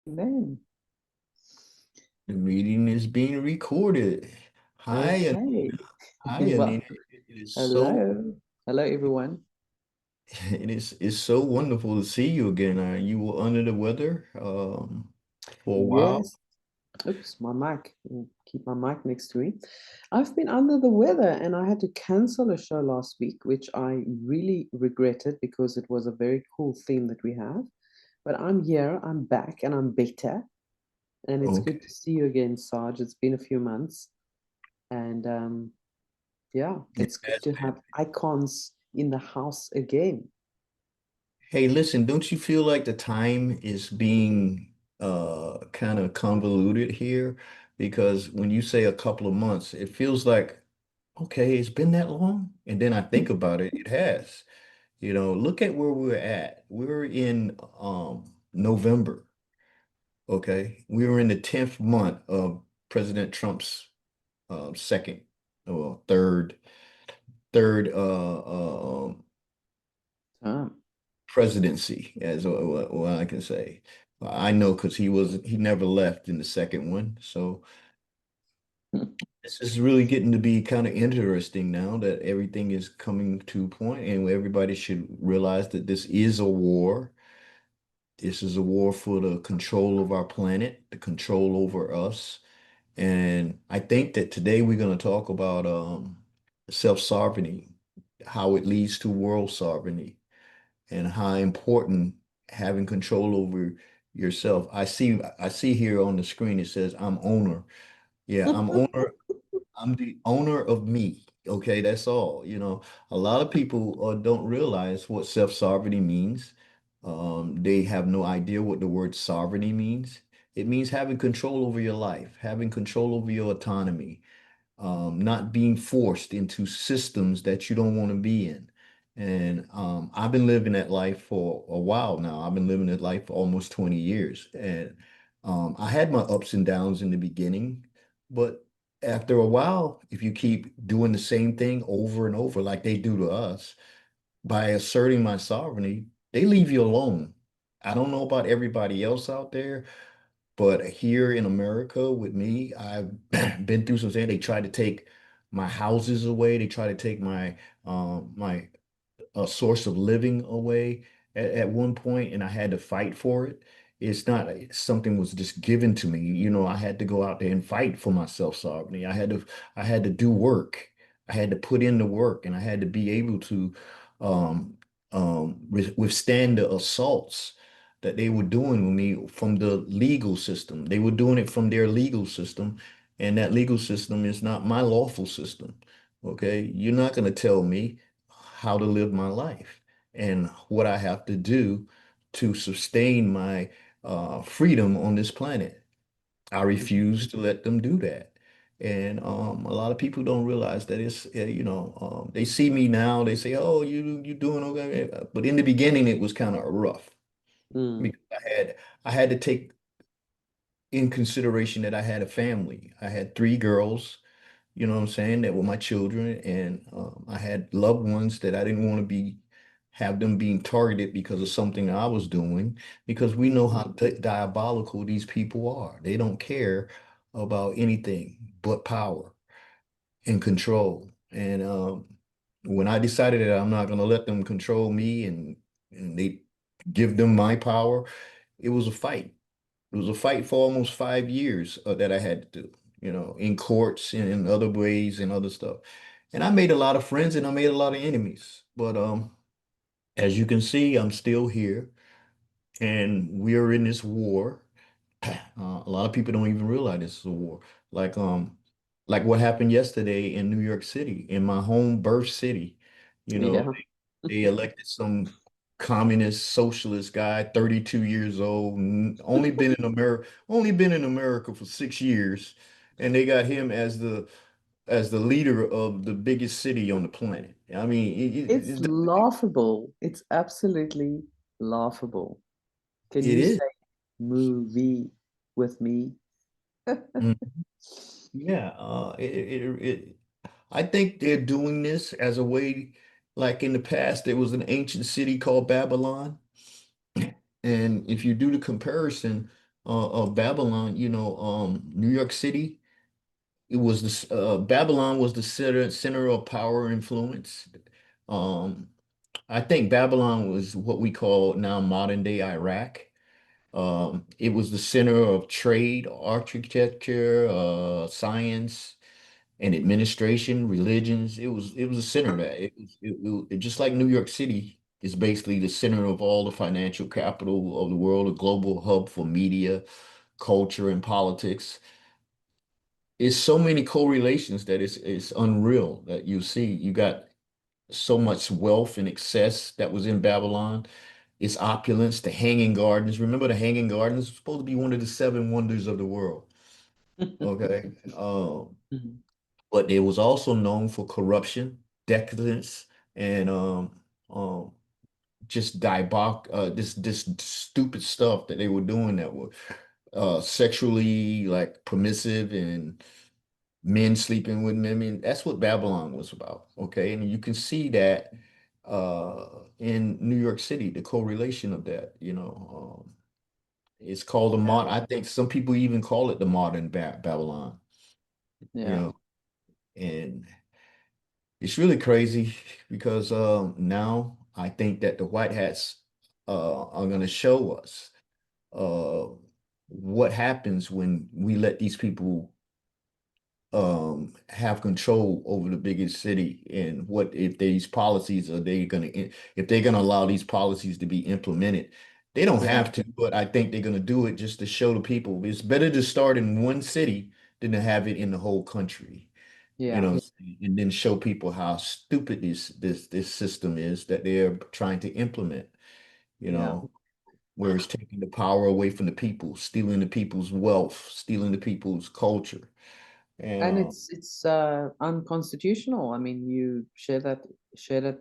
Then, The meeting is being recorded. Hi, okay. hi, Well, Anina. It is so hello. Hello, everyone. it's so wonderful to see you again. You were under the weather for a while. Yes. Oops, my mic. Keep my mic next to me. I've been under the weather and I had to cancel a show last week, which I really regretted because it was a very cool theme that we have. But I'm here, I'm back, and I'm better. And it's good to Okay. see you again, Sarge. It's been a few months. And yeah, It it's good has to been. have icons in the house again. Hey, listen, don't you feel like the time is being kind of convoluted here? Because when you say a couple of months, it feels like, okay, it's been that long. And then I think about it, it has. Look at where we're at. We're in November, okay? We were in the 10th month of President Trump's second or third Um, presidency, as what I can say. I know because he never left in the second one. So this is really getting to be kind of interesting now that everything is coming to a point, and everybody should realize that this is a war. This is a war for the control of our planet, the control over us. And I think that today we're going to talk about self-sovereignty, how it leads to world sovereignty, and how important having control over yourself. I see here on the screen it says I'm owner. Yeah, I'm owner. I'm the owner of me. Okay, that's all. A lot of people don't realize what self-sovereignty means. They have no idea what the word sovereignty means. It means having control over your life, having control over your autonomy, not being forced into systems that you don't want to be in. And I've been living that life for a while now. I've been living that life for almost 20 years. And I had my ups and downs in the beginning, but after a while, if you keep doing the same thing over and over like they do to us, by asserting my sovereignty, they leave you alone. I don't know about everybody else out there, but here in America with me, I've been through some things. They try to take my houses away. They try to take my source of living away at one point, and I had to fight for it. It's not something was just given to me. I had to go out there and fight for my self-sovereignty. I had to do work. I had to put in the work, and I had to be able to um, withstand the assaults that they were doing with me from the legal system. They were doing it from their legal system, and that legal system is not my lawful system. Okay, you're not going to tell me how to live my life and what I have to do to sustain my freedom on this planet. I refuse to let them do that. And a lot of people don't realize that they see me now, they say, "Oh, you doing okay?" But in the beginning, it was kind of rough Mm. because I had to take in consideration that I had a family. I had three girls, you know what I'm saying, that were my children, and I had loved ones that I didn't want to have them being targeted because of something I was doing, because we know how diabolical these people are. They don't care about anything but power and control. And when I decided that I'm not going to let them control me and they give them my power, it was a fight. It was a fight for almost 5 years that I had to do, in courts and in other ways and other stuff. And I made a lot of friends and I made a lot of enemies. But as you can see, I'm still here and we're in this war. A lot of people don't even realize this is a war. Like um, like what happened yesterday in New York City, in my home birth city. You know, Yeah. they elected some communist socialist guy, 32 years old, only been in America for 6 years, and they got him as the leader of the biggest city on the planet. I mean, It's laughable. It's absolutely laughable. Can it you is. say movie with me? Mm, yeah, I think they're doing this as a way, like in the past, there was an ancient city called Babylon. And if you do the comparison, of Babylon, New York City, it was Babylon was the center of power influence. Um, I think Babylon was what we call now modern day Iraq. It was the center of trade, architecture, science, and administration, religions. It was the center of that. Just like New York City is basically the center of all the financial capital of the world, a global hub for media, culture, and politics. It's so many correlations that it's unreal that you see. You got so much wealth and excess that was in Babylon. Its opulence, the Hanging Gardens. Remember the Hanging Gardens? It's supposed to be one of the seven wonders of the world. Okay. Mhm. But it was also known for corruption, decadence, and um, just this stupid stuff that they were doing that were sexually like permissive and men sleeping with men. I mean, that's what Babylon was about. Okay, and you can see that in New York City, the correlation of that. It's called the Yeah, mod. I think some people even call it the modern Babylon. You yeah, know, and it's really crazy because now I think that the white hats are going to show us uh, what happens when we let these people have control over the biggest city, and what if these policies are they going to if they're going to allow these policies to be implemented. They don't yeah, have to, but I think they're going to do it just to show the people it's better to start in one city than to have it in the whole country, yeah, and then show people how stupid this system is that they're trying to implement, you yeah. know, where it's taking the power away from the people, stealing the people's wealth, stealing the people's culture. And And it's unconstitutional. I mean, you share that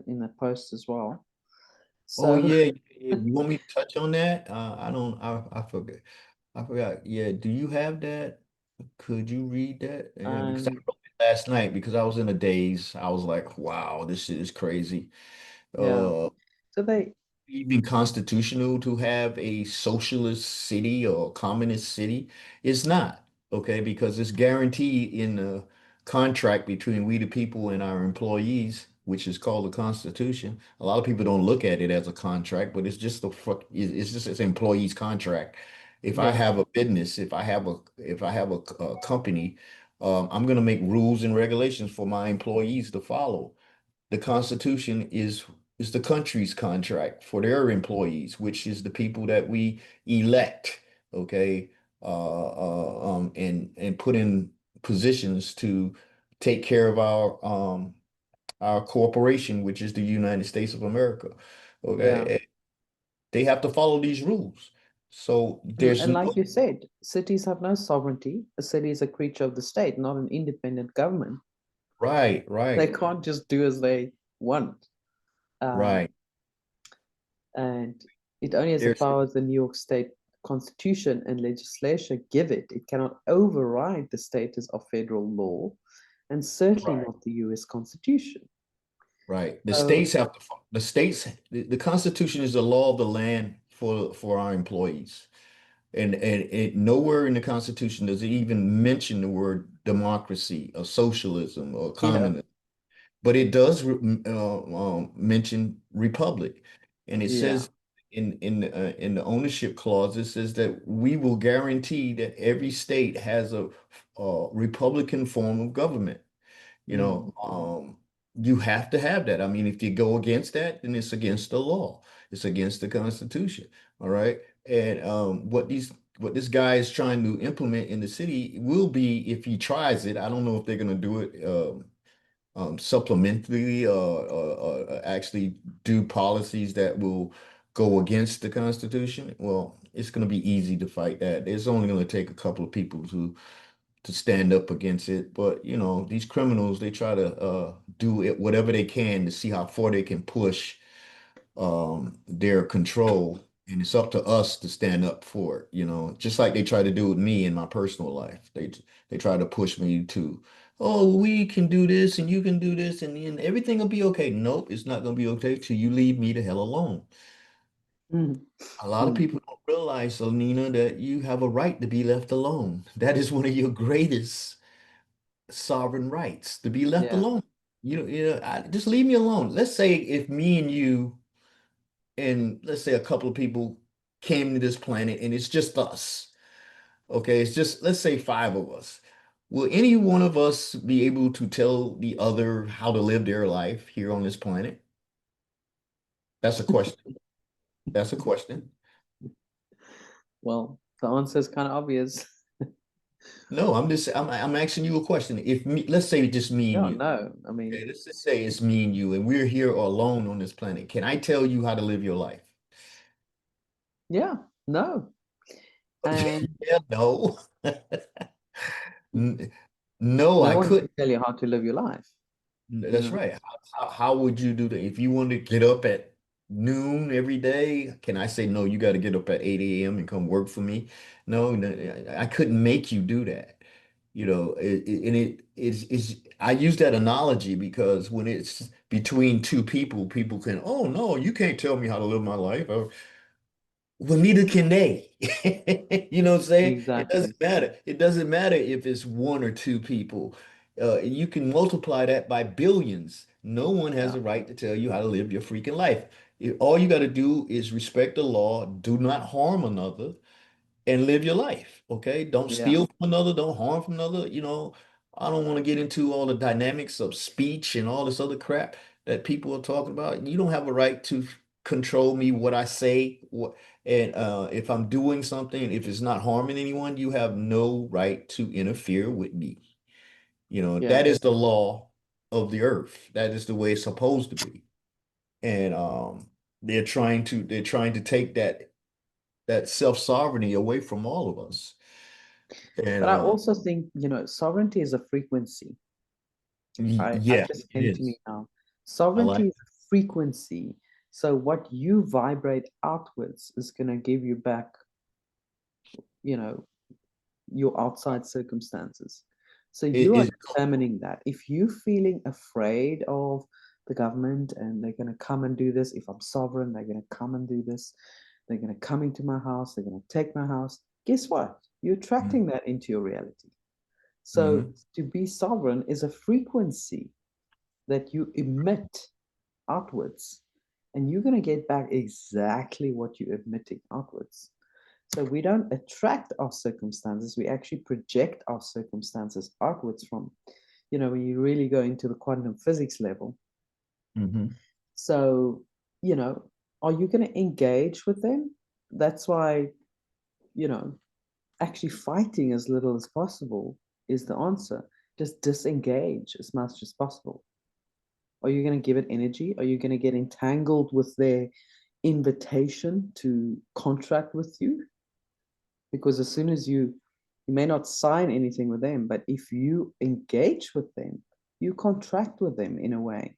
in a post as well. oh So yeah, yeah, you want me to touch on that? I don't I forget. I forgot. Yeah, do you have that? Could you read that? Yeah, because I um, wrote it last night because I was in a daze. I was like, wow, this shit is crazy. yeah. Uh So they, Even constitutional to have a socialist city or communist city? It's not, okay, because it's guaranteed in the contract between we the people and our employees, which is called the Constitution. A lot of people don't look at it as a contract, but it's just it's just an employee's contract. If I yeah, have a business, if I have a company, I'm going to make rules and regulations for my employees to follow. The Constitution is the country's contract for their employees, which is the people that we elect, okay, and put in positions to take care of our corporation, which is the United States of America. yeah. Okay, they have to follow these rules. So there's And no like you said, cities have no sovereignty. A city is a creature of the state, not an independent government. right, They right, can't just do as they want. Um, right. and it only has the There's powers the New York State Constitution and legislation give it. It cannot override the status of federal law, and certainly right. not the US Constitution. Right. The So, states have to, the states, the Constitution is the law of the land for our employees. And it nowhere in the Constitution does it even mention the word democracy or socialism or yeah, communism, but it does mention republic. And it yeah, says in the ownership clause, it says that we will guarantee that every state has a republican form of government. You mm, know, you have to have that. I mean, if you go against that, then it's against the law. It's against the Constitution. All right. And what this guy is trying to implement in the city will be, if he tries it, I don't know if they're going to do it supplementally or actually do policies that will go against the Constitution. Well, it's going to be easy to fight that. It's only going to take a couple of people to stand up against it. But these criminals, they try to do it whatever they can to see how far they can push their control. And it's up to us to stand up for it, just like they try to do with me in my personal life. They try to push me to, oh, we can do this and you can do this and then everything will be okay. Nope, it's not gonna be okay till you leave me the hell alone. Mm. A lot of Mm. people don't realize, Anina, that you have a right to be left alone. That is one of your greatest sovereign rights, to be left Yeah. alone. Just leave me alone. Let's say if me and you and let's say a couple of people came to this planet and it's just us. Okay, it's just let's say five of us. Will any one of us be able to tell the other how to live their life here on this planet? That's a question. That's a question. Well, the answer is kind of obvious. No, I'm asking you a question. If me, let's say just me and Yeah, you. no. I Okay, mean, let's just say it's me and you, and we're here alone on this planet. Can I tell you how to live your life? yeah, no. And Yeah, no. N- No, no I one can couldn't. tell you how to live your life, you That's know. right. How would you do that? If you wanted to get up at noon every day, can I say, no, you got to get up at 8 a.m. and come work for me? No, no, I couldn't make you do that. And I use that analogy because when it's between two people, people can, oh, no, you can't tell me how to live my life. Well, neither can they. You know what I'm saying? It Exactly. doesn't matter. It doesn't matter if it's one or two people. You can multiply that by billions. No one has Yeah. a right to tell you how to live your freaking life. All you got to do is respect the law, do not harm another, and live your life. Okay. Don't Yeah. steal from another. Don't harm from another. I don't want to get into all the dynamics of speech and all this other crap that people are talking about. You don't have a right to control me, what I say, and if I'm doing something, if it's not harming anyone, you have no right to interfere with me. Yeah. That is the law of the earth. That is the way it's supposed to be. And they're trying to take that self-sovereignty away from all of us. And But I also think, sovereignty is a frequency. I yeah, just it came to me is. now. I Sovereignty like is a frequency. So what you vibrate outwards is going to give you back, you know, your outside circumstances. So it you are is determining that. If you're feeling afraid of the government and they're going to come and do this, if I'm sovereign, they're going to come and do this, they're going to come into my house, they're going to take my house. Guess what? You're attracting that into your reality. So mm-hmm. to be sovereign is a frequency that you emit outwards, and you're going to get back exactly what you're emitting outwards. So we don't attract our circumstances, we actually project our circumstances outwards from, when you really go into the quantum physics level. Mm-hmm. So, you know, are you going to engage with them? That's why, you know, actually fighting as little as possible is the answer. Just disengage as much as possible. Are you going to give it energy? Are you going to get entangled with their invitation to contract with you? Because as soon as you may not sign anything with them, but if you engage with them, you contract with them in a way,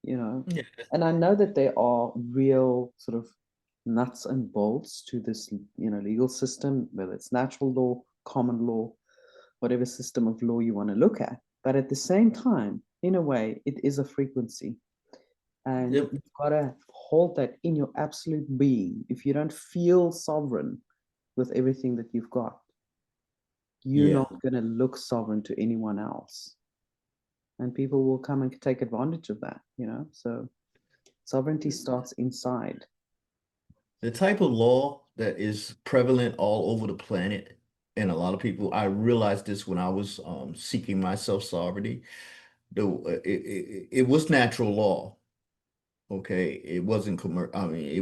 you know. Yeah. And I know that there are real sort of nuts and bolts to this, legal system, whether it's natural law, common law, whatever system of law you want to look at. But at the same time, in a way, it is a frequency. And Yep. you've got to hold that in your absolute being. If you don't feel sovereign with everything that you've got, you're Yeah. not going to look sovereign to anyone else. And people will come and take advantage of that. So sovereignty starts inside. The type of law that is prevalent all over the planet, and a lot of people, I realized this when I was seeking my self-sovereignty. It was natural law. Okay, it wasn't I mean, it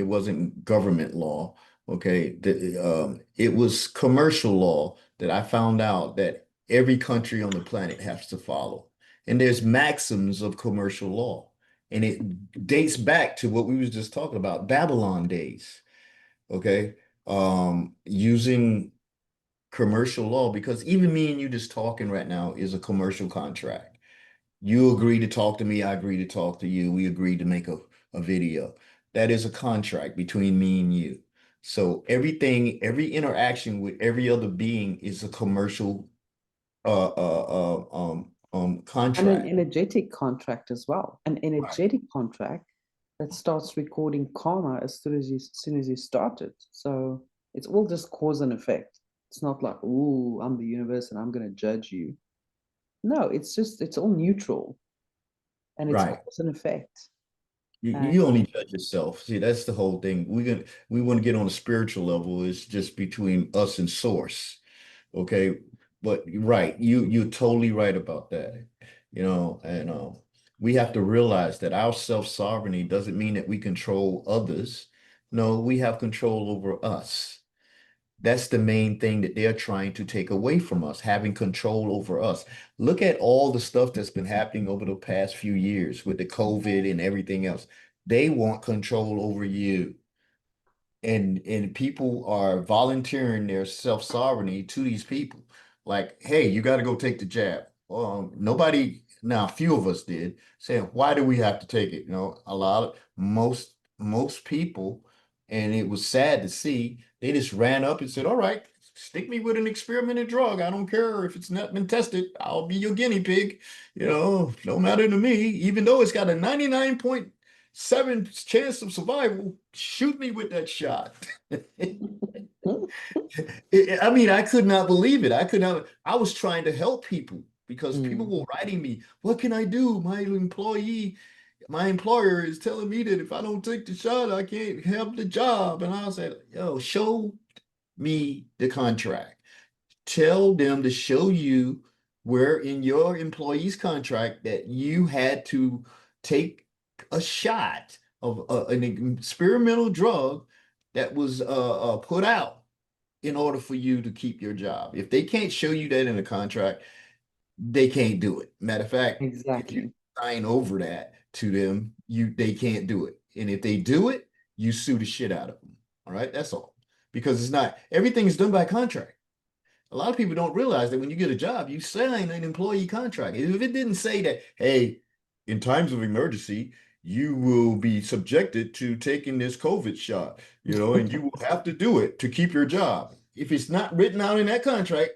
wasn't government law. Okay, it was commercial law that I found out that every country on the planet has to follow. And there's maxims of commercial law, and it dates back to what we was just talking about, Babylon days. Okay, using commercial law because even me and you just talking right now is a commercial contract. You agree to talk to me, I agree to talk to you. We agreed to make a video. That is a contract between me and you. So everything, every interaction with every other being is a commercial And an contract. energetic contract as well. An Right. energetic contract that starts recording karma as soon as you start it. So it's all just cause and effect. It's not like, ooh, I'm the universe and I'm going to judge you. No, it's all neutral and it's Right. cause and effect. And You only judge yourself. See, that's the whole thing. We want to get on a spiritual level. It's just between us and source. Okay. But you're right, you're totally right about that. And we have to realize that our self-sovereignty doesn't mean that we control others. No, we have control over us. That's the main thing that they're trying to take away from us, having control over us. Look at all the stuff that's been happening over the past few years with the COVID and everything else. They want control over you. And people are volunteering their self-sovereignty to these people. Like, hey, you got to go take the jab. Nobody, now a few of us did, saying, why do we have to take it? A lot of most people, and it was sad to see, they just ran up and said, all right, stick me with an experimental drug. I don't care if it's not been tested. I'll be your guinea pig. No matter to me, even though it's got a 99.7 chance of survival, shoot me with that shot. I mean, I could not believe it. I was trying to help people because people mm, were writing me, what can I do? My employer is telling me that if I don't take the shot, I can't have the job. And I said, yo, show me the contract. Tell them to show you where in your employee's contract that you had to take a shot of an experimental drug that was put out in order for you to keep your job. If they can't show you that in a contract, they can't do it. Matter of fact, if you exactly. sign over that to them, they can't do it. And if they do it, you sue the shit out of them. All right, that's all. Because it's not everything is done by contract. A lot of people don't realize that when you get a job, you sign an employee contract. If it didn't say that, hey, in times of emergency, you will be subjected to taking this COVID shot, and you will have to do it to keep your job. If it's not written out in that contract,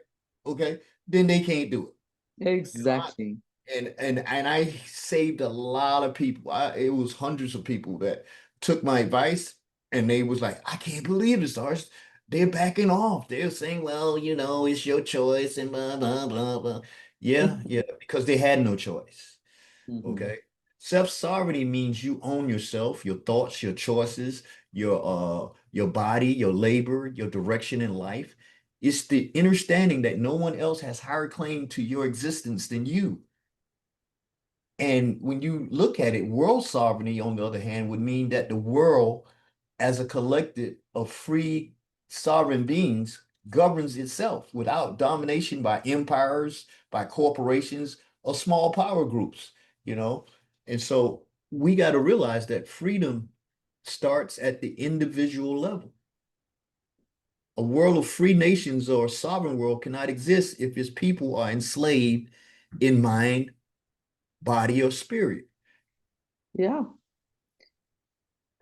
okay, then they can't do it. Exactly. And I saved a lot of people. It was hundreds of people that took my advice and they was like, I can't believe this, Sarge. They're backing off. They're saying, well, it's your choice and blah, blah, blah, blah. Yeah, yeah, because they had no choice. Mhm. Okay. Self-sovereignty means you own yourself, your thoughts, your choices, your body, your labor, your direction in life. It's the understanding that no one else has higher claim to your existence than you. And when you look at it, world sovereignty, on the other hand, would mean that the world, as a collective of free sovereign beings, governs itself without domination by empires, by corporations, or small power groups, you know? And so we got to realize that freedom starts at the individual level. A world of free nations or a sovereign world cannot exist if its people are enslaved in mind, body, or spirit. Yeah.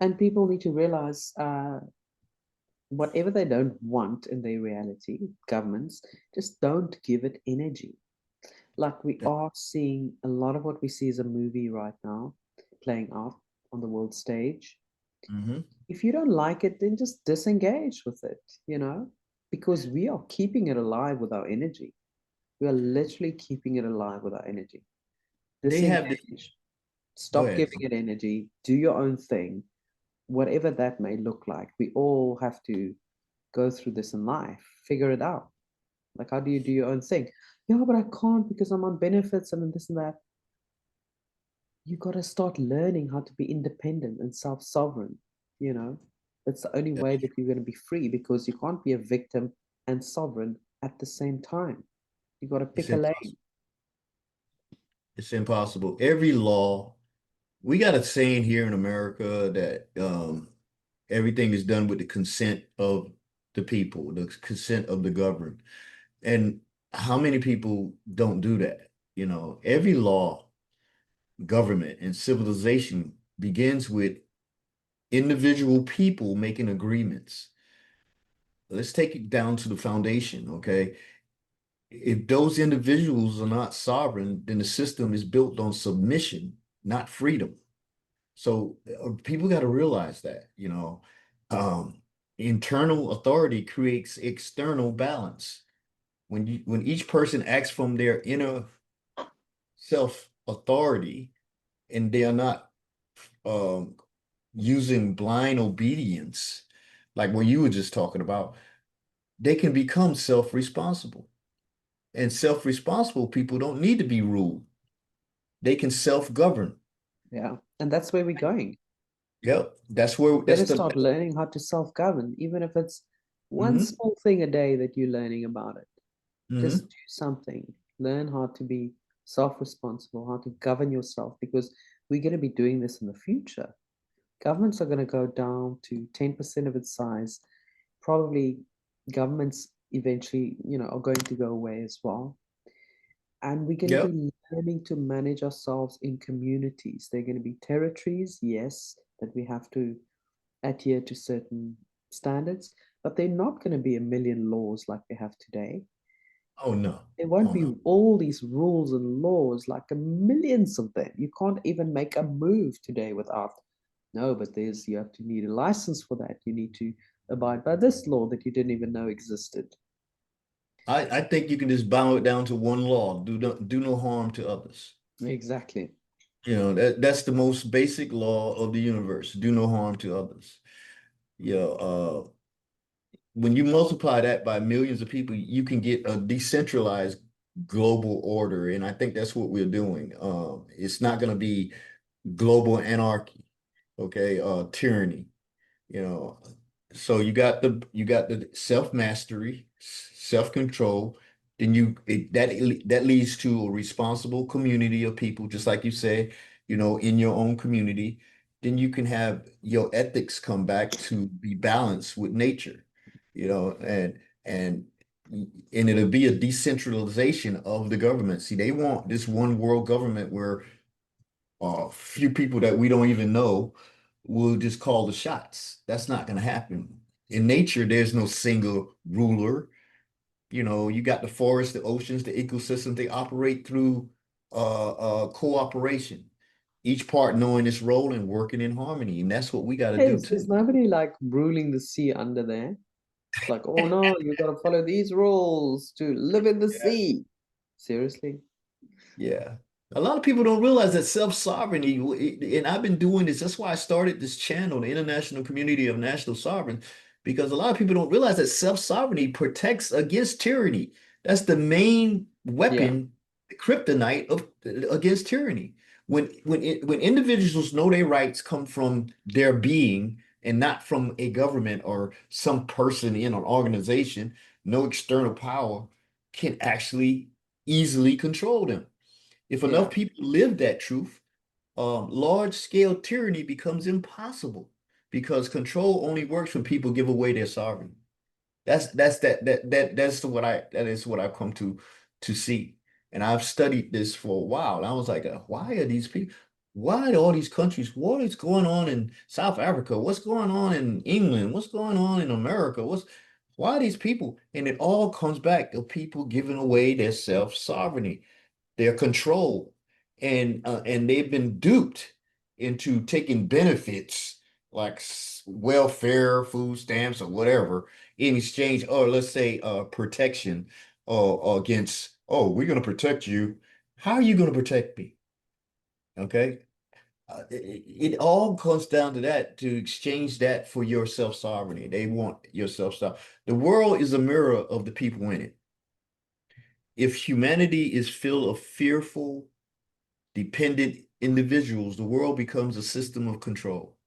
And people need to realize whatever they don't want in their reality, governments, just don't give it energy. Like we are seeing a lot of what we see as a movie right now playing out on the world stage. Mhm. If you don't like it, then just disengage with it, because we are keeping it alive with our energy. We are literally keeping it alive with our energy. They have this. Disengage, Go stop ahead. giving it energy, do your own thing, whatever that may look like. We all have to go through this in life, figure it out. Like, how do you do your own thing? Yeah, but I can't because I'm on benefits and this and that. You got to start learning how to be independent and self-sovereign. You know, that's the only way that you're going to be free, because you can't be a victim and sovereign at the same time. You got to It's pick a lane. impossible. It's impossible. Every law, we got a saying here in America that everything is done with the consent of the people, the consent of the governed. And how many people don't do that? Every law, government, and civilization begins with individual people making agreements. Let's take it down to the foundation, okay? If those individuals are not sovereign, then the system is built on submission, not freedom. So people got to realize that, internal authority creates external balance. When each person acts from their inner self authority and they are not um, using blind obedience, like what you were just talking about, they can become self-responsible. And self-responsible people don't need to be ruled. They can self-govern. Yeah. And that's where we're going. Yep. Better start learning how to self-govern, even if it's one hmm small thing a day that you're learning about it. Just hmm do something. Learn how to be self-responsible, how to govern yourself, because we're going to be doing this in the future. Governments are going to go down to 10% of its size. Probably governments eventually, are going to go away as well. And we're going to Yep. be learning to manage ourselves in communities. They're going to be territories, yes, that we have to adhere to certain standards, but they're not going to be a million laws like we have today. Oh no. There won't Oh be no. all these rules and laws, like a millions of them. You can't even make a move today without. No, but you have to need a license for that. You need to abide by this law that you didn't even know existed. I think you can just bow it down to one law. Do no harm to others. Exactly. That's the most basic law of the universe. Do no harm to others. You know, when you multiply that by millions of people, you can get a decentralized global order. And I think that's what we're doing. It's not going to be global anarchy, okay, tyranny, you know. So you got the self-mastery, self-control. Then that leads to a responsible community of people, just like you said, in your own community. Then you can have your ethics come back to be balanced with nature, and and it'll be a decentralization of the government. See, they want this one world government where few people that we don't even know will just call the shots. That's not going to happen. In nature, there's no single ruler. You got the forests, the oceans, the ecosystems, they operate through cooperation. Each part knowing its role and working in harmony. And that's what we got to do Yes, there's too. nobody like ruling the sea under there. It's like, oh no, you got to follow these rules to live in the Yeah. sea. Seriously? Yeah. A lot of people don't realize that self-sovereignty, and I've been doing this. That's why I started this channel, the International Community of National Sovereigns, because a lot of people don't realize that self-sovereignty protects against tyranny. That's the main Yeah. weapon, the kryptonite against tyranny. When individuals know their rights come from their being and not from a government or some person in an organization, no external power can actually easily control them. If enough Yeah. people live that truth, large scale tyranny becomes impossible because control only works when people give away their sovereignty. That is what I've come to see. And I've studied this for a while. And I was like, why are these people, why are all these countries, what is going on in South Africa? What's going on in England? What's going on in America? Why are these people? And it all comes back to people giving away their self-sovereignty, their control, and they've been duped into taking benefits like welfare, food stamps, or whatever in exchange, or let's say protection, or against, oh, we're going to protect you. How are you going to protect me? Okay. It all comes down to that, to exchange that for your self-sovereignty. They want your self-sovereignty. The world is a mirror of the people in it. If humanity is filled of fearful, dependent individuals, the world becomes a system of control.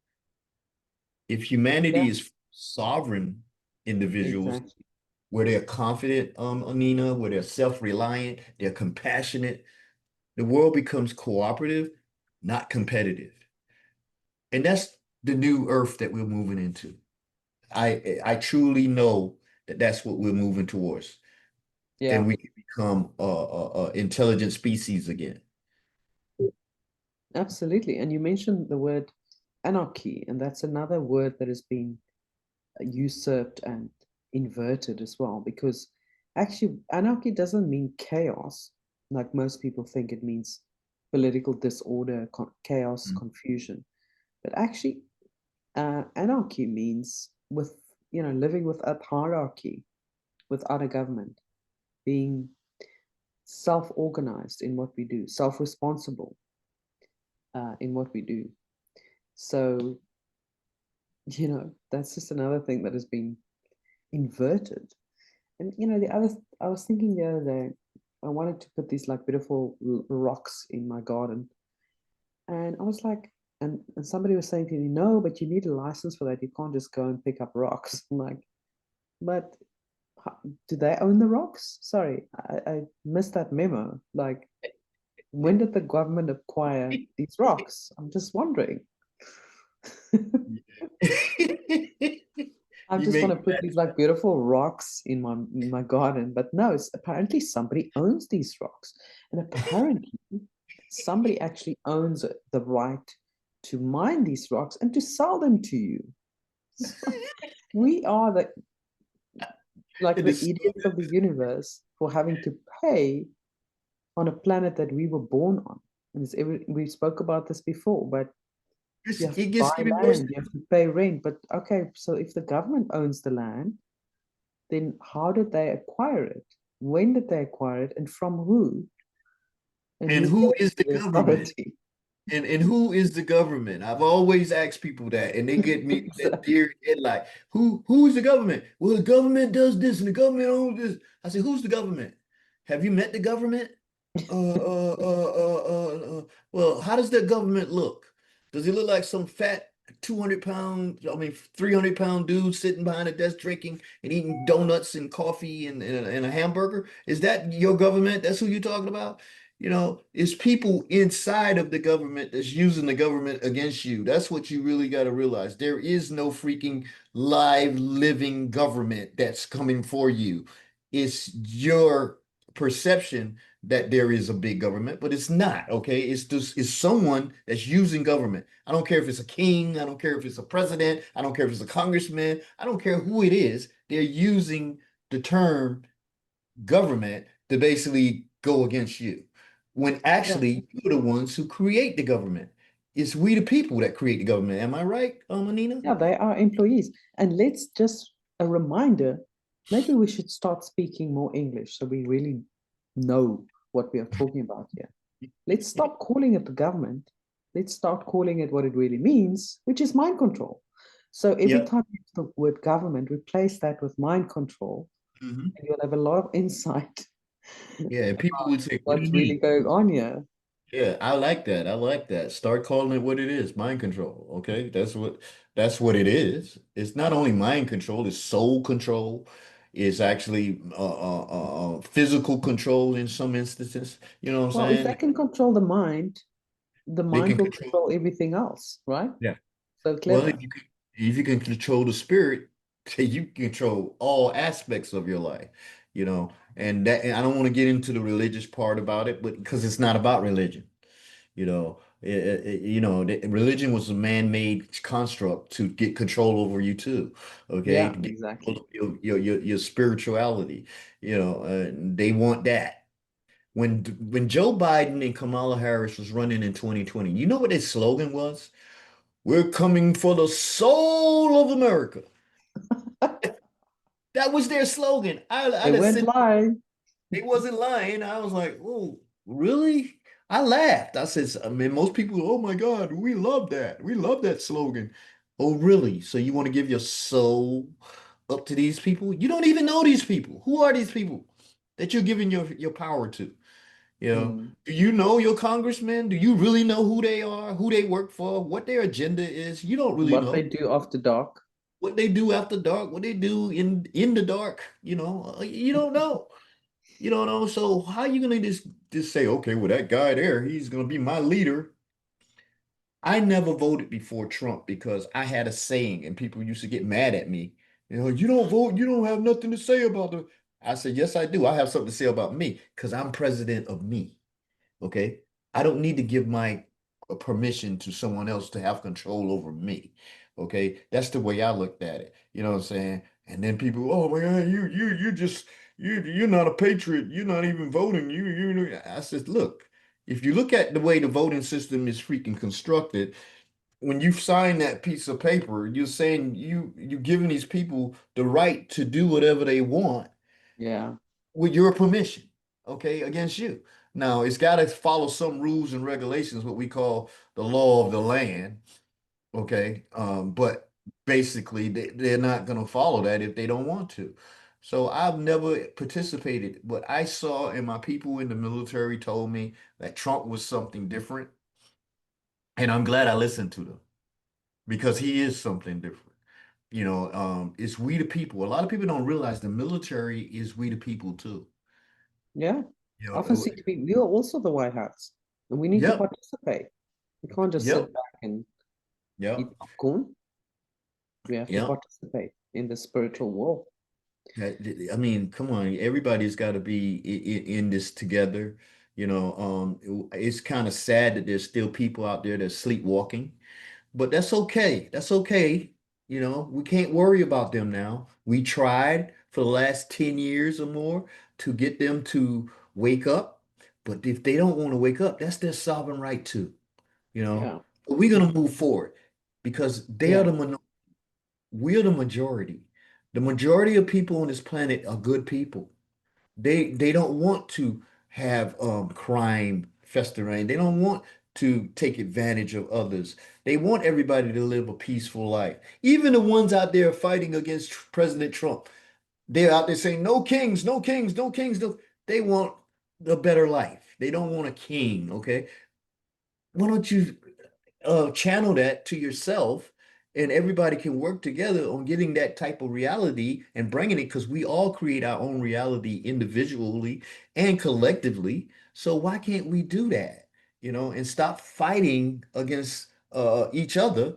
If humanity Yeah. is sovereign individuals, Exactly. where they're confident, Anina, where they're self-reliant, they're compassionate, the world becomes cooperative, not competitive. And that's the new earth that we're moving into. I truly know that that's what we're moving towards. And Yeah. we can become intelligent species again. Absolutely. And you mentioned the word anarchy, and that's another word that has been usurped and inverted as well, because actually, anarchy doesn't mean chaos, like most people think it means political disorder, chaos, confusion. But actually, anarchy means living without hierarchy, without a government, being self-organized in what we do, self-responsible in what we do. So, that's just another thing that has been inverted. And I was thinking the other day, I wanted to put these like beautiful rocks in my garden, and I was like, and somebody was saying to me, no, but you need a license for that. You can't just go and pick up rocks. I'm like, but do they own the rocks? Sorry, I missed that memo. Like, when did the government acquire these rocks? I'm just wondering. I You just want to make put these like beautiful rocks in my garden, but no, it's apparently somebody owns these rocks, and apparently somebody actually owns the right to mine these rocks and to sell them to you. So we are the this. idiots of the universe for having to pay on a planet that we were born on. And we spoke about this before, but you have to It buy gets even worse. land, you have to pay rent. But okay, so if the government owns the land, then how did they acquire it? When did they acquire it? And from who? And And who who gave is the the government? authority? And who is the government? I've always asked people that, and they get me that Exactly. deer headlight. Who is the government? Well, the government does this, and the government owns this. I said, who's the government? Have you met the government? Well, how does the government look? Does he look like some fat 200 pound, I mean 300 pound dude sitting behind a desk drinking and eating donuts and coffee and a hamburger? Is that your government? That's who you're talking about? It's people inside of the government that's using the government against you. That's what you really got to realize. There is no freaking live living government that's coming for you. It's your perception that there is a big government, but it's not, okay? It's someone that's using government. I don't care if it's a king, I don't care if it's a president, I don't care if it's a congressman, I don't care who it is. They're using the term government to basically go against you. When Yeah. actually you're the ones who create the government. It's we the people that create the government. Am I right, Anina? Yeah, they are employees. And let's just a reminder, maybe we should start speaking more English so we really know what we are talking about here. Let's stop calling it the government. Let's start calling it what it really means, which is mind control. So every Yeah. time you use the word government, replace that with mind control, Mhm. and you'll have a lot of insight Yeah, and people would say, "What do you what's really mean?" going on here. Yeah, I like that. I like that. Start calling it what it is, mind control. Okay, that's what it is. It's not only mind control, it's soul control. It's actually physical control in some instances. You know what I'm Well, if saying? they can control the They mind can will control. control everything else, right? Yeah. So Well, clever. if you can control the spirit, you can control all aspects of your life, and I don't want to get into the religious part about it, but because it's not about religion, religion was a man-made construct to get control over you too, okay, Yeah, to get control exactly. of your spirituality, they want that. When Joe Biden and Kamala Harris was running in 2020, you know what their slogan was? We're coming for the soul of America. That was their slogan. I They just weren't said lying. they wasn't lying. I was like, oh, really? I laughed. I said, I mean, most people, oh my God, we love that. We love that slogan. Oh, really? So you want to give your soul up to these people? You don't even know these people. Who are these people that you're giving your power to? Mm. Do you know your congressmen? Do you really know who they are, who they work for, what their agenda is? You don't really What they know. do after dark. What they do after dark, what they do in the dark, you don't know. You don't know. So how you gonna just say, okay, well, that guy there, he's gonna be my leader. I never voted before Trump because I had a saying and people used to get mad at me. You don't vote, you don't have nothing to say about the. I said, yes, I do. I have something to say about me because I'm president of me. Okay. I don't need to give my permission to someone else to have control over me. Okay. That's the way I looked at it. You know what I'm saying? And then people, oh my God, you just you're not a patriot. You're not even voting. I said, look, if you look at the way the voting system is freaking constructed, when you sign that piece of paper, you're saying you're giving these people the right to do whatever they want Yeah. with your permission, okay, against you. Now, it's got to follow some rules and regulations, what we call the law of the land, okay? But basically, they're not going to follow that if they don't want to. So I've never participated. What I saw and my people in the military told me that Trump was something different, and I'm glad I listened to them because he is something different. It's we the people. A lot of people don't realize the military is we the people too. Yeah. You Often know, seem to be, we are also the White Hats, and we need to yep, participate. We can't just yep, sit back and yep, eat popcorn. We have to yep. participate in the spiritual war. I mean, come on, everybody's got to be in this together. It's kind of sad that there's still people out there that's sleepwalking, but that's okay. That's okay. We can't worry about them now. We tried for the last 10 years or more to get them to wake up, but if they don't want to wake up, that's their sovereign right to, you know. Yeah. But we're gonna move forward because they are Yeah. the minority. We're the majority. The majority of people on this planet are good people. They don't want to have crime festering. They don't want to take advantage of others. They want everybody to live a peaceful life. Even the ones out there fighting against President Trump, they're out there saying no kings, no kings, no kings. No. They want a better life. They don't want a king. Okay, why don't you channel that to yourself and everybody can work together on getting that type of reality and bringing it because we all create our own reality individually and collectively. So why can't we do that? And stop fighting against each other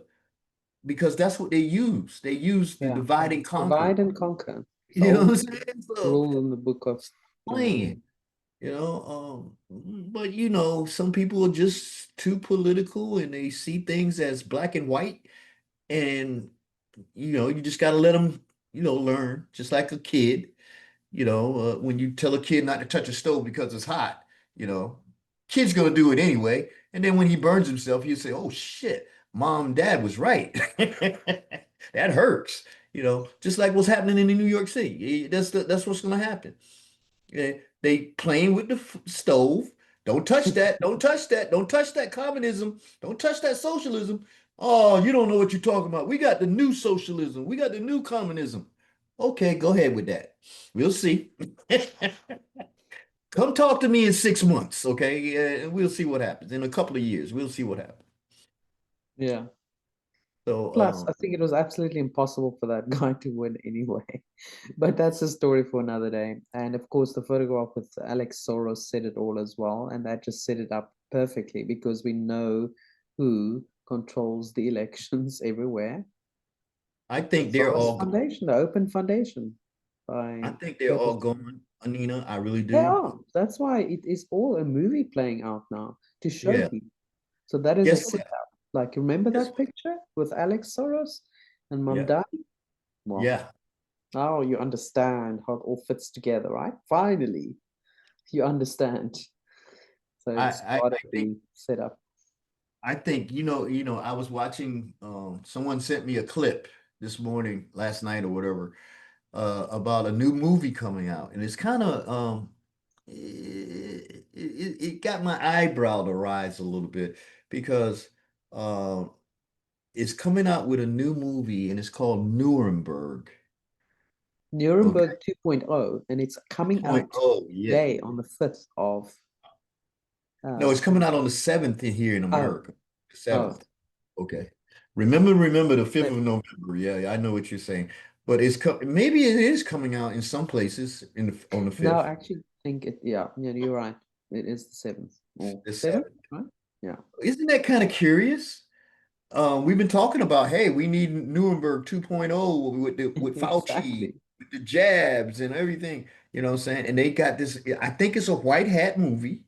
because that's what they use. They use the Yeah. divide and conquer. Divide and conquer. It's the You know old what I'm saying? So rule in the book of, yeah. playing. But some people are just too political and they see things as black and white, and you just got to let them, learn, just like a kid. When you tell a kid not to touch a stove because it's hot, you know, kid's gonna do it anyway. And then when he burns himself, he'll say, "Oh shit, mom, and dad was right." That hurts, just like what's happening in New York City. That's what's gonna happen. They playing with the stove. Don't touch that. Don't touch that. Don't touch that communism. Don't touch that socialism. Oh, you don't know what you're talking about. We got the new socialism. We got the new communism. Okay, go ahead with that. We'll see. Come talk to me in 6 months, okay? And we'll see what happens. In a couple of years, we'll see what happens. Yeah. So, Plus, I think it was absolutely impossible for that guy to win anyway. But that's a story for another day. And of course, the photograph with Alex Soros said it all as well. And that just set it up perfectly because we know who controls the elections everywhere. I The think they're Soros all gone. Foundation, the Open Foundation I by think they're all Curtis. gone, Anina. I really They do. are. That's why it is all a movie playing out now to show Yeah. people. So that is a Guess what? setup. Like, remember Guess that what? picture with Alex Soros and Yeah. Mamdani? Well, Yeah. now you understand how it all fits together, right? Finally, you understand. So I, it's I, got to I think be set up. I was watching someone sent me a clip this morning, last night or whatever, about a new movie coming out. And it's kind of it got my eyebrow to rise a little bit because uh it's coming out with a new movie and it's called Nuremberg. Okay. Nuremberg 2.0, and it's coming out 2.0, yeah. today on the 5th of, No, uh, it's coming out on the 7th here in oh, America. The oh, 7th. Okay. Remember the 5th of 7th. November. Yeah, yeah, I know what you're saying. But maybe it is coming out in some places on the No, 5th. I actually think it, yeah, you're right. It is the 7th or The 7th, 7th. right? Yeah. Isn't that kind of curious? We've been talking about, hey, we need Nuremberg 2.0 with Fauci, Exactly. with the jabs and everything, you know what I'm saying? And they got this, I think it's a white hat movie.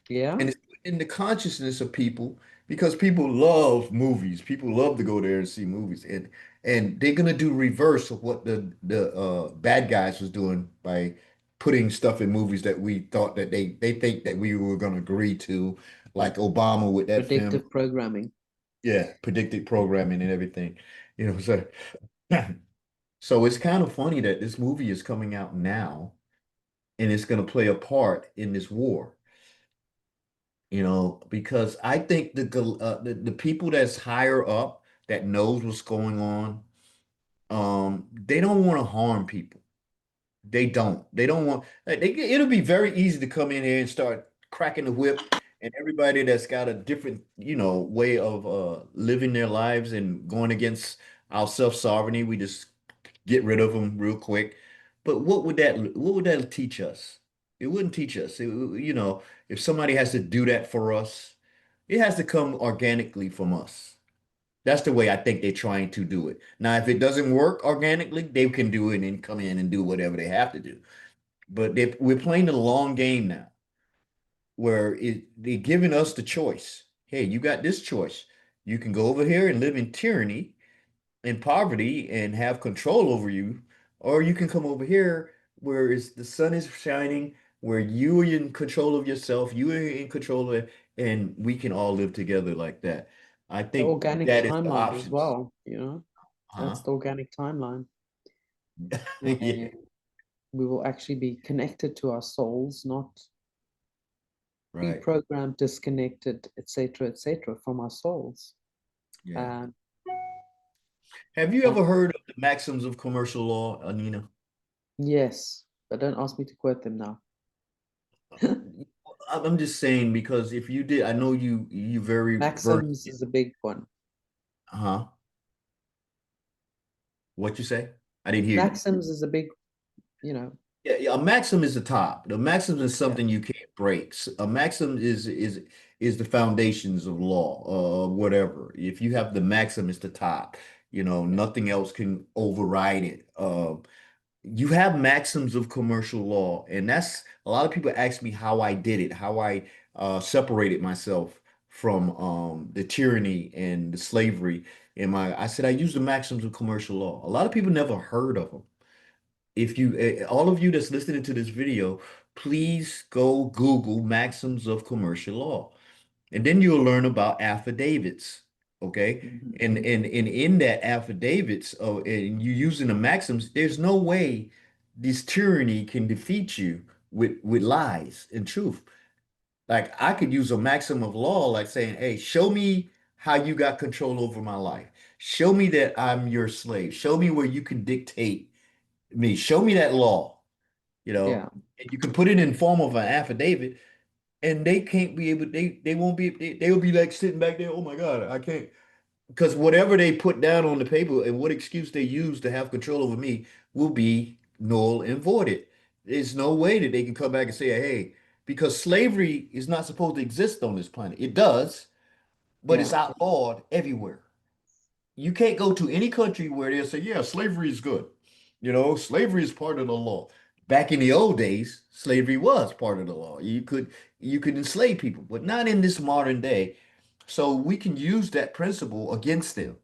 Yeah. And it's in the consciousness of people because people love movies. People love to go there and see movies, and they're gonna do reverse of what the bad guys was doing by putting stuff in movies that we thought that they think that we were gonna agree to, like Obama with that film. Predictive programming. Yeah, predicted programming and everything. So so it's kind of funny that this movie is coming out now and it's going to play a part in this war. Because I think the people that's higher up that knows what's going on, they don't want to harm people. They don't. They don't want. It'll be very easy to come in here and start cracking the whip, and everybody that's got a different, way of living their lives and going against our self-sovereignty, we just get rid of them real quick. But what would that teach us? It wouldn't teach us. If somebody has to do that for us, it has to come organically from us. That's the way I think they're trying to do it. Now, if it doesn't work organically, they can do it and come in and do whatever they have to do. But we're playing the long game now, where they're giving us the choice. Hey, you got this choice. You can go over here and live in tyranny and poverty and have control over you, or you can come over here where the sun is shining, where you are in control of yourself, you are in control of it, and we can all live together like that. I The think organic that is the timeline as options. well, you know, that's Huh? the organic timeline Yeah, where we will actually be connected to our souls, not right. pre-programmed, disconnected, etc., from our souls. Yeah. Um, Have you and ever heard of the maxims of commercial law, Anina? yes, but don't ask me to quote them now. I'm just saying because if you did, I know you very versed. Maxims is a big one. Huh? What you say? I didn't hear you. Maxims is a big, you know, Yeah, yeah, a maxim is the top. The maxim is yeah, something you can't break. A maxim is the foundations of law, whatever. If you have the maxim, it's the top. yeah, Nothing else can override it. You have maxims of commercial law, and that's a lot of people ask me how I did it, how I separated myself from the tyranny and the slavery. I said I use the maxims of commercial law. A lot of people never heard of them. If you, all of you that's listening to this video, please go Google maxims of commercial law. And then you'll learn about affidavits. Okay. mhm, And in that affidavits, and you using the maxims, there's no way this tyranny can defeat you with lies and truth. Like I could use a maxim of law, like saying, hey, show me how you got control over my life. Show me that I'm your slave. Show me where you can dictate me. Show me that law, yeah, and you can put it in form of an affidavit, and they can't be able, they won't be, they'll be like sitting back there, oh my God, I can't, because whatever they put down on the paper and what excuse they use to have control over me will be null and voided. There's no way that they can come back and say, hey, because slavery is not supposed to exist on this planet. It does, but it's yeah, outlawed everywhere. You can't go to any country where they'll say, yeah, slavery is good. Slavery is part of the law. Back in the old days, slavery was part of the law. You could enslave people, but not in this modern day. So we can use that principle against them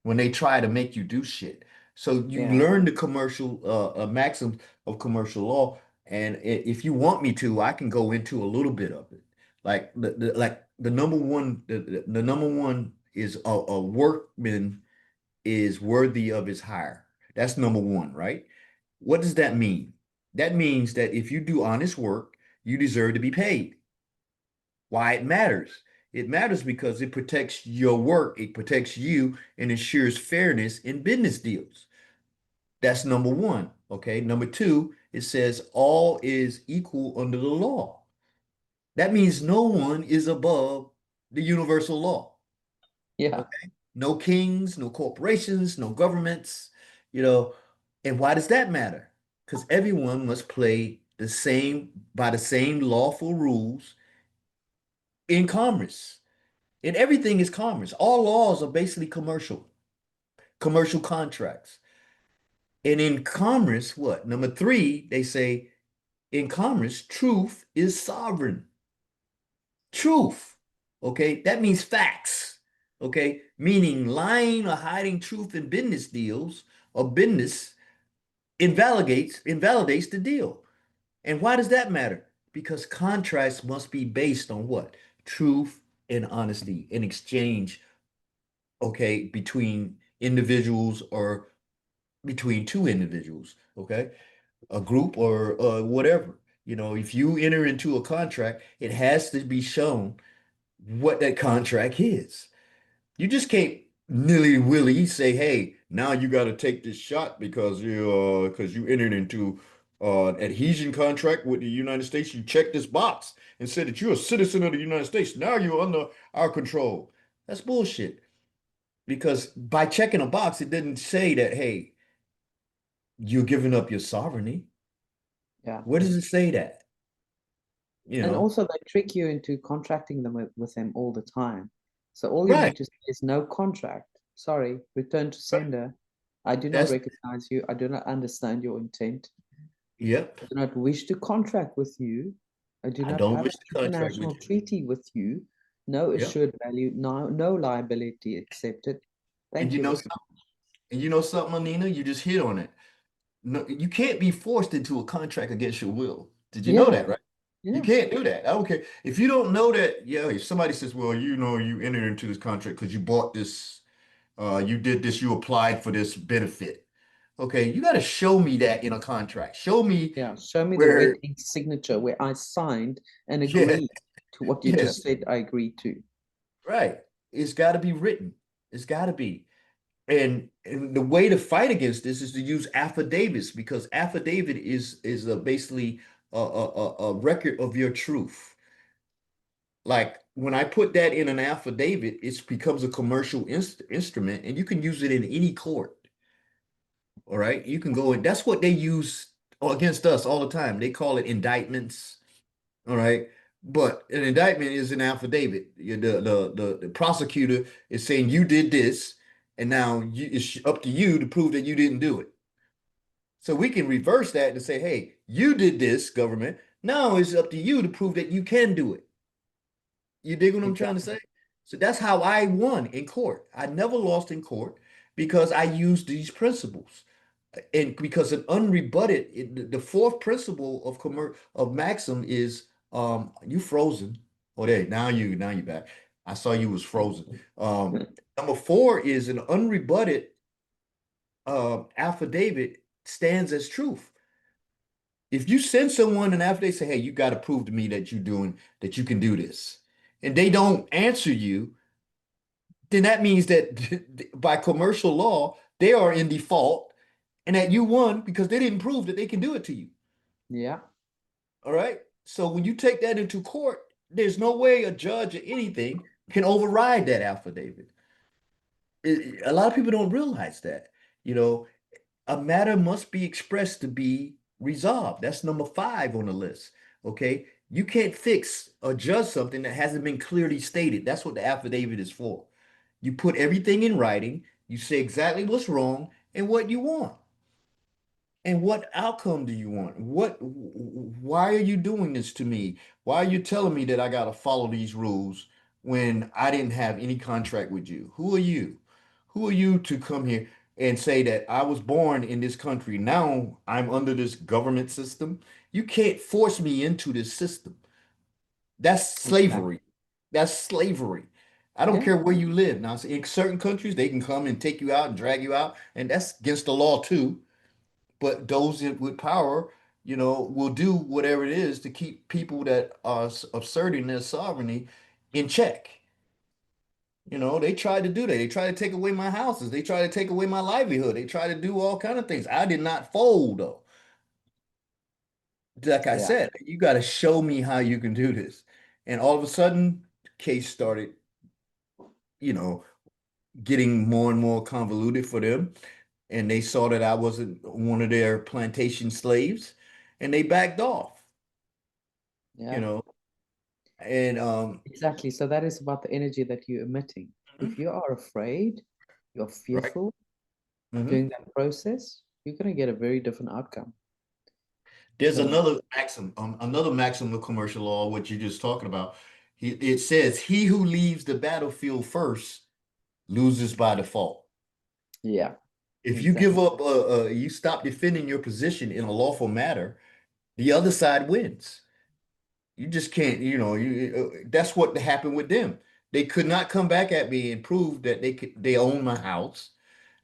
when they try to make you do shit. So you yeah, learn the commercial maxims of commercial law, and if you want me to, I can go into a little bit of it. Like the number one, the number one is a workman is worthy of his hire. That's number one, right? What does that mean? That means that if you do honest work, you deserve to be paid. Why it matters? It matters because it protects your work, it protects you, and ensures fairness in business deals. That's number one. Okay. Number two, it says all is equal under the law. That means no one is above the universal law. yeah, Okay. No kings, no corporations, no governments, you know. And why does that matter? Because everyone must play by the same lawful rules in commerce. And everything is commerce. All laws are basically commercial contracts. And in commerce, what? Number three, they say in commerce, truth is sovereign. Truth. Okay. That means facts. Okay. Meaning lying or hiding truth in business deals or business invalidates the deal. And why does that matter? Because contracts must be based on what? Truth and honesty in exchange. okay, between individuals or between two individuals, okay, a group or whatever. If you enter into a contract, it has to be shown what that contract is. You just can't nilly-willy say, "Hey, now you got to take this shot because you entered into an adhesion contract with the United States. You check this box and said that you're a citizen of the United States. Now you're under our control." That's bullshit. Because by checking a box, it didn't say that, hey, you're giving up your sovereignty. Yeah. Where does it say that? You And know? also, they trick you into contracting them with them all the time. So all you Right. need to say is no contract. Sorry, return to sender. I do not That's recognize you. I do not understand your intent. Yep. I do not wish to contract with you. I do I not don't have wish an to contract international with you. treaty with you. No Yep. assured value, no liability accepted. And Thank you you know very something? And you know something, Anina? You just hit on it. No, you can't be forced into a contract against your will. Did you much. know Yeah, that, right? You yeah, can't do that. I don't care. If you don't know that, yeah, if somebody says, well, you entered into this contract because you bought this, you did this, you applied for this benefit. Okay, you got to show me that in a contract. Show me yeah. Show me the wet where, ink signature where I signed and yeah, agreed to what you yeah, just said I agreed to. right. It's got to be written. It's got to be. And the way to fight against this is to use affidavits because affidavit is basically a record of your truth. Like when I put that in an affidavit, it becomes a commercial instrument, and you can use it in any court. All right, you can go and that's what they use against us all the time. They call it indictments. All right. But an indictment is an affidavit. The prosecutor is saying you did this, and now it's up to you to prove that you didn't do it. So we can reverse that and say, hey, you did this, government. Now it's up to you to prove that you can do it. You dig what I'm trying to Exactly. say? So that's how I won in court. I never lost in court because I used these principles. And because an unrebutted, the fourth principle of maxim is you frozen. Oh, there, now you back. I saw you was frozen. Number four is an unrebutted affidavit stands as truth. If you send someone an affidavit, say, hey, you got to prove to me that you can do this, and they don't answer you, then that means that by commercial law, they are in default and that you won because they didn't prove that they can do it to you. Yeah, All right. So when you take that into court, there's no way a judge or anything can override that affidavit. A lot of people don't realize that. You know, a matter must be expressed to be resolved. That's number five on the list. Okay. You can't fix or judge something that hasn't been clearly stated. That's what the affidavit is for. You put everything in writing, you say exactly what's wrong and what you want. And what outcome do you want? Why are you doing this to me? Why are you telling me that I got to follow these rules when I didn't have any contract with you? Who are you? Who are you to come here and say that I was born in this country? Now I'm under this government system. You can't force me into this system. That's exactly. slavery. That's slavery. I don't Yeah, care where you live. Now, in certain countries, they can come and take you out and drag you out, and that's against the law too. But those with power, will do whatever it is to keep people that are asserting their sovereignty in check. They tried to do that. They tried to take away my houses. They tried to take away my livelihood. They tried to do all kind of things. I did not fold though. Like I yeah, said, you got to show me how you can do this. And all of a sudden, case started, you know, getting more and more convoluted for them. And they saw that I wasn't one of their plantation slaves, and they backed off. You yeah. know, and Exactly. So that is about the energy that you're emitting. If you are afraid, you're right. fearful hmm during that process, you're going to get a very different outcome. There's So, another maxim of commercial law, what you're just talking about. It says, "He who leaves the battlefield first loses by default." yeah, If you give exactly. up, you stop defending your position in a lawful matter, the other side wins. You just can't, that's what happened with them. They could not come back at me and prove that they own my house.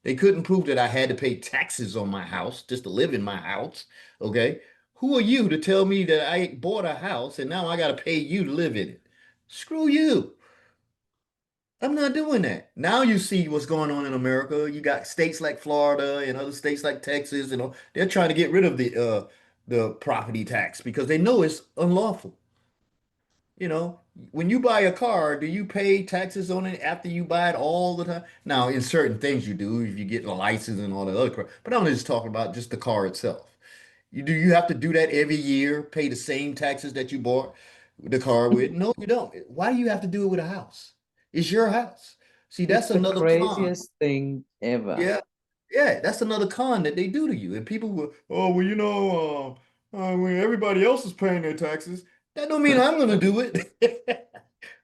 They couldn't prove that I had to pay taxes on my house just to live in my house. Okay. Who are you to tell me that I bought a house and now I got to pay you to live in it? Screw you. I'm not doing that. Now you see what's going on in America. You got states like Florida and other states like Texas, you know, they're trying to get rid of the property tax because they know it's unlawful. You know, when you buy a car, do you pay taxes on it after you buy it all the time? Now, in certain things you do if you get a license and all that other crap. But I'm just talking about just the car itself. You have to do that every year, pay the same taxes that you bought the car with? No, you don't. Why do you have to do it with a house? It's your house. See, that's It's the another con. craziest thing ever. Yeah, yeah, that's another con that they do to you. And people will, oh, well, when everybody else is paying their taxes, that don't mean I'm gonna do it. I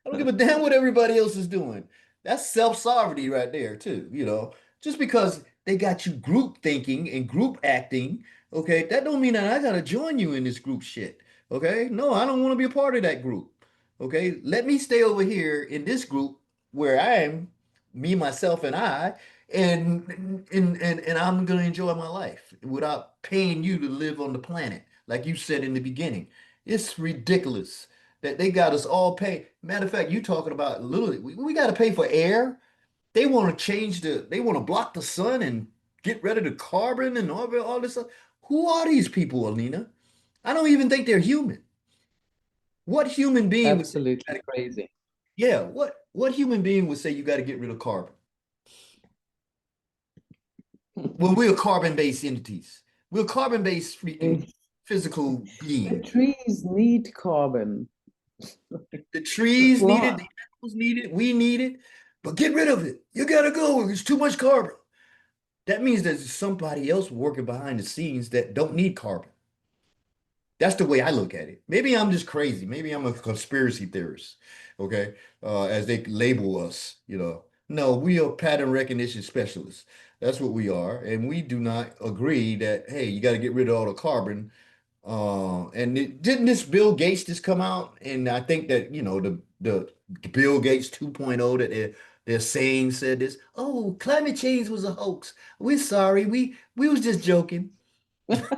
don't give a damn what everybody else is doing. That's self-sovereignty right there, too, you know. Just because they got you group thinking and group acting, okay, that don't mean that I gotta join you in this group shit. Okay? No, I don't want to be a part of that group. Okay? Let me stay over here in this group where I am, me, myself, and I, and I'm gonna enjoy my life without paying you to live on the planet, like you said in the beginning. It's ridiculous that they got us all pay. Matter of fact, you talking about literally, we got to pay for air. They want to block the sun and get rid of the carbon and all this stuff. Who are these people, Alina? I don't even think they're human. What human being would say, Absolutely crazy. yeah, what human being would say you got to get rid of carbon? Well, we're carbon-based entities. We're carbon-based freaking The physical the beings. trees need carbon. The The trees need it, plant. the animals need it, we need it, but get rid of it. You gotta go. It's too much carbon. That means there's somebody else working behind the scenes that don't need carbon. That's the way I look at it. Maybe I'm just crazy. Maybe I'm a conspiracy theorist. Okay. As they label us, you know. No, we are pattern recognition specialists. That's what we are. And we do not agree that, hey, you got to get rid of all the carbon. Didn't this Bill Gates just come out? And I think that, you know, the Bill Gates 2.0 that they're saying said this, oh, climate change was a hoax. We're sorry. We was just joking. Well,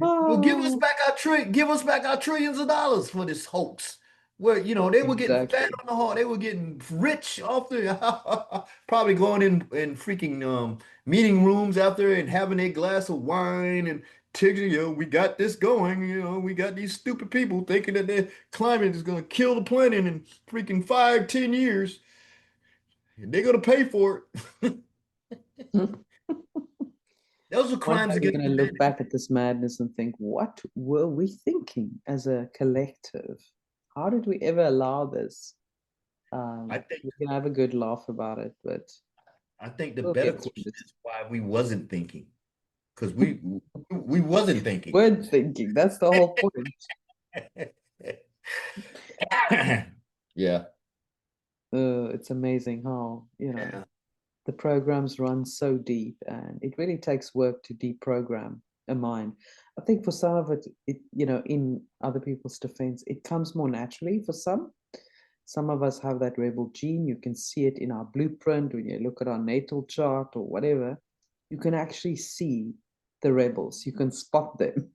Oh, give us back our trillions of dollars for this hoax. Where, you know, they were getting fat exactly. on the heart, they were getting rich off the probably going in freaking meeting rooms after and having a glass of wine and you know, we got this going, you know, we got these stupid people thinking that the climate is gonna kill the planet in freaking 5, 10 years, and they're gonna pay for it. Those are One crimes day we're against going to look humanity. back at this madness and think, what were we thinking as a collective? How did we ever allow this? I think We're going to have a good laugh about it, but I think the we'll better get through question this. is why we wasn't thinking. Because we wasn't thinking. We're thinking. That's the whole point. Yeah, It's amazing how, yeah. the programs run so deep, and it really takes work to deprogram a mind. I think for some of it, in other people's defense, it comes more naturally for some. Some of us have that rebel gene. You can see it in our blueprint when you look at our natal chart or whatever. You can actually see the rebels. You can spot them.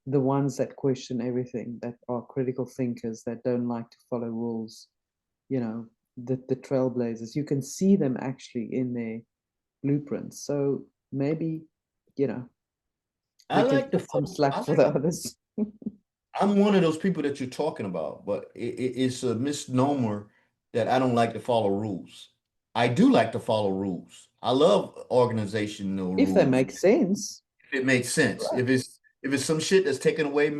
The ones that question everything, that are critical thinkers, that don't like to follow rules, the trailblazers. You can see them actually in their blueprints. So maybe, you know, I we can like to cut some follow. slack for the others. I'm one of those people that you're talking about, but it's a misnomer that I don't like to follow rules. I do like to follow rules. I love organizational If they rules. make sense, If it makes sense. right? If it's some shit that's taking away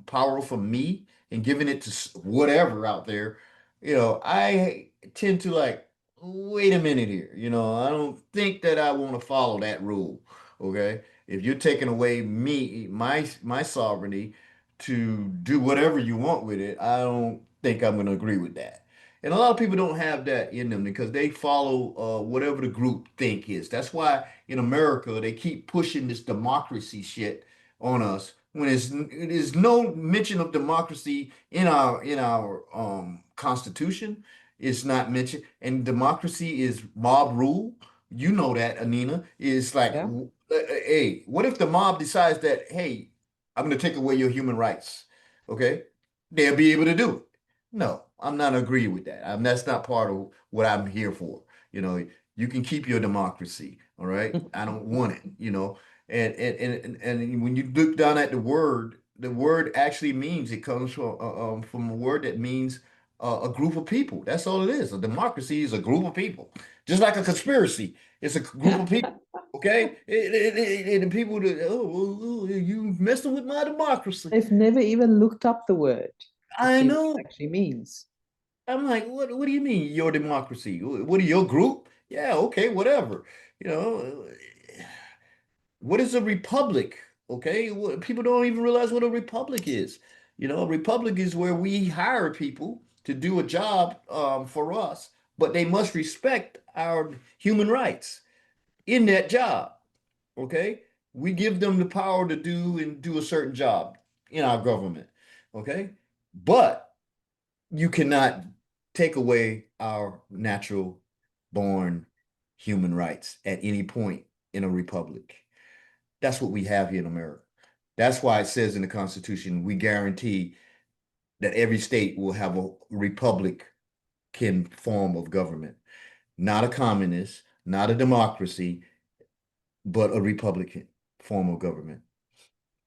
power from me and giving it to whatever out there, you know, I tend to like, wait a minute here. You know, I don't think that I want to follow that rule. Okay. If you're taking away my sovereignty to do whatever you want with it, I don't think I'm going to agree with that. And a lot of people don't have that in them because they follow whatever the group think is. That's why in America they keep pushing this democracy shit. on us when it is no mention of democracy in our constitution. It's not mentioned, and democracy is mob rule. You know that, Anina. It's like, Yeah. hey, what if the mob decides that, hey, I'm going to take away your human rights? Okay, they'll be able to do it. No, I'm not agree with that. That's not part of what I'm here for. You know, you can keep your democracy. All right, I don't want it. You know, and when you look down at the word actually means it comes from a word that means a group of people. That's all it is. A democracy is a group of people, just like a conspiracy. It's a group of people. Okay, and the people that you messing with my democracy. They've never even looked up the word to I see what it know. actually means. I'm like, what do you mean your democracy? What are your group? Yeah, okay, whatever. You know, what is a republic? Okay, people don't even realize what a republic is. You know, a republic is where we hire people to do a job for us, but they must respect our human rights in that job. Okay, we give them the power to do a certain job in our government. Okay, but you cannot take away our natural born human rights at any point in a republic. That's what we have here in America. That's why it says in the Constitution, we guarantee that every state will have a republican form of government, not a communist, not a democracy, but a republican form of government.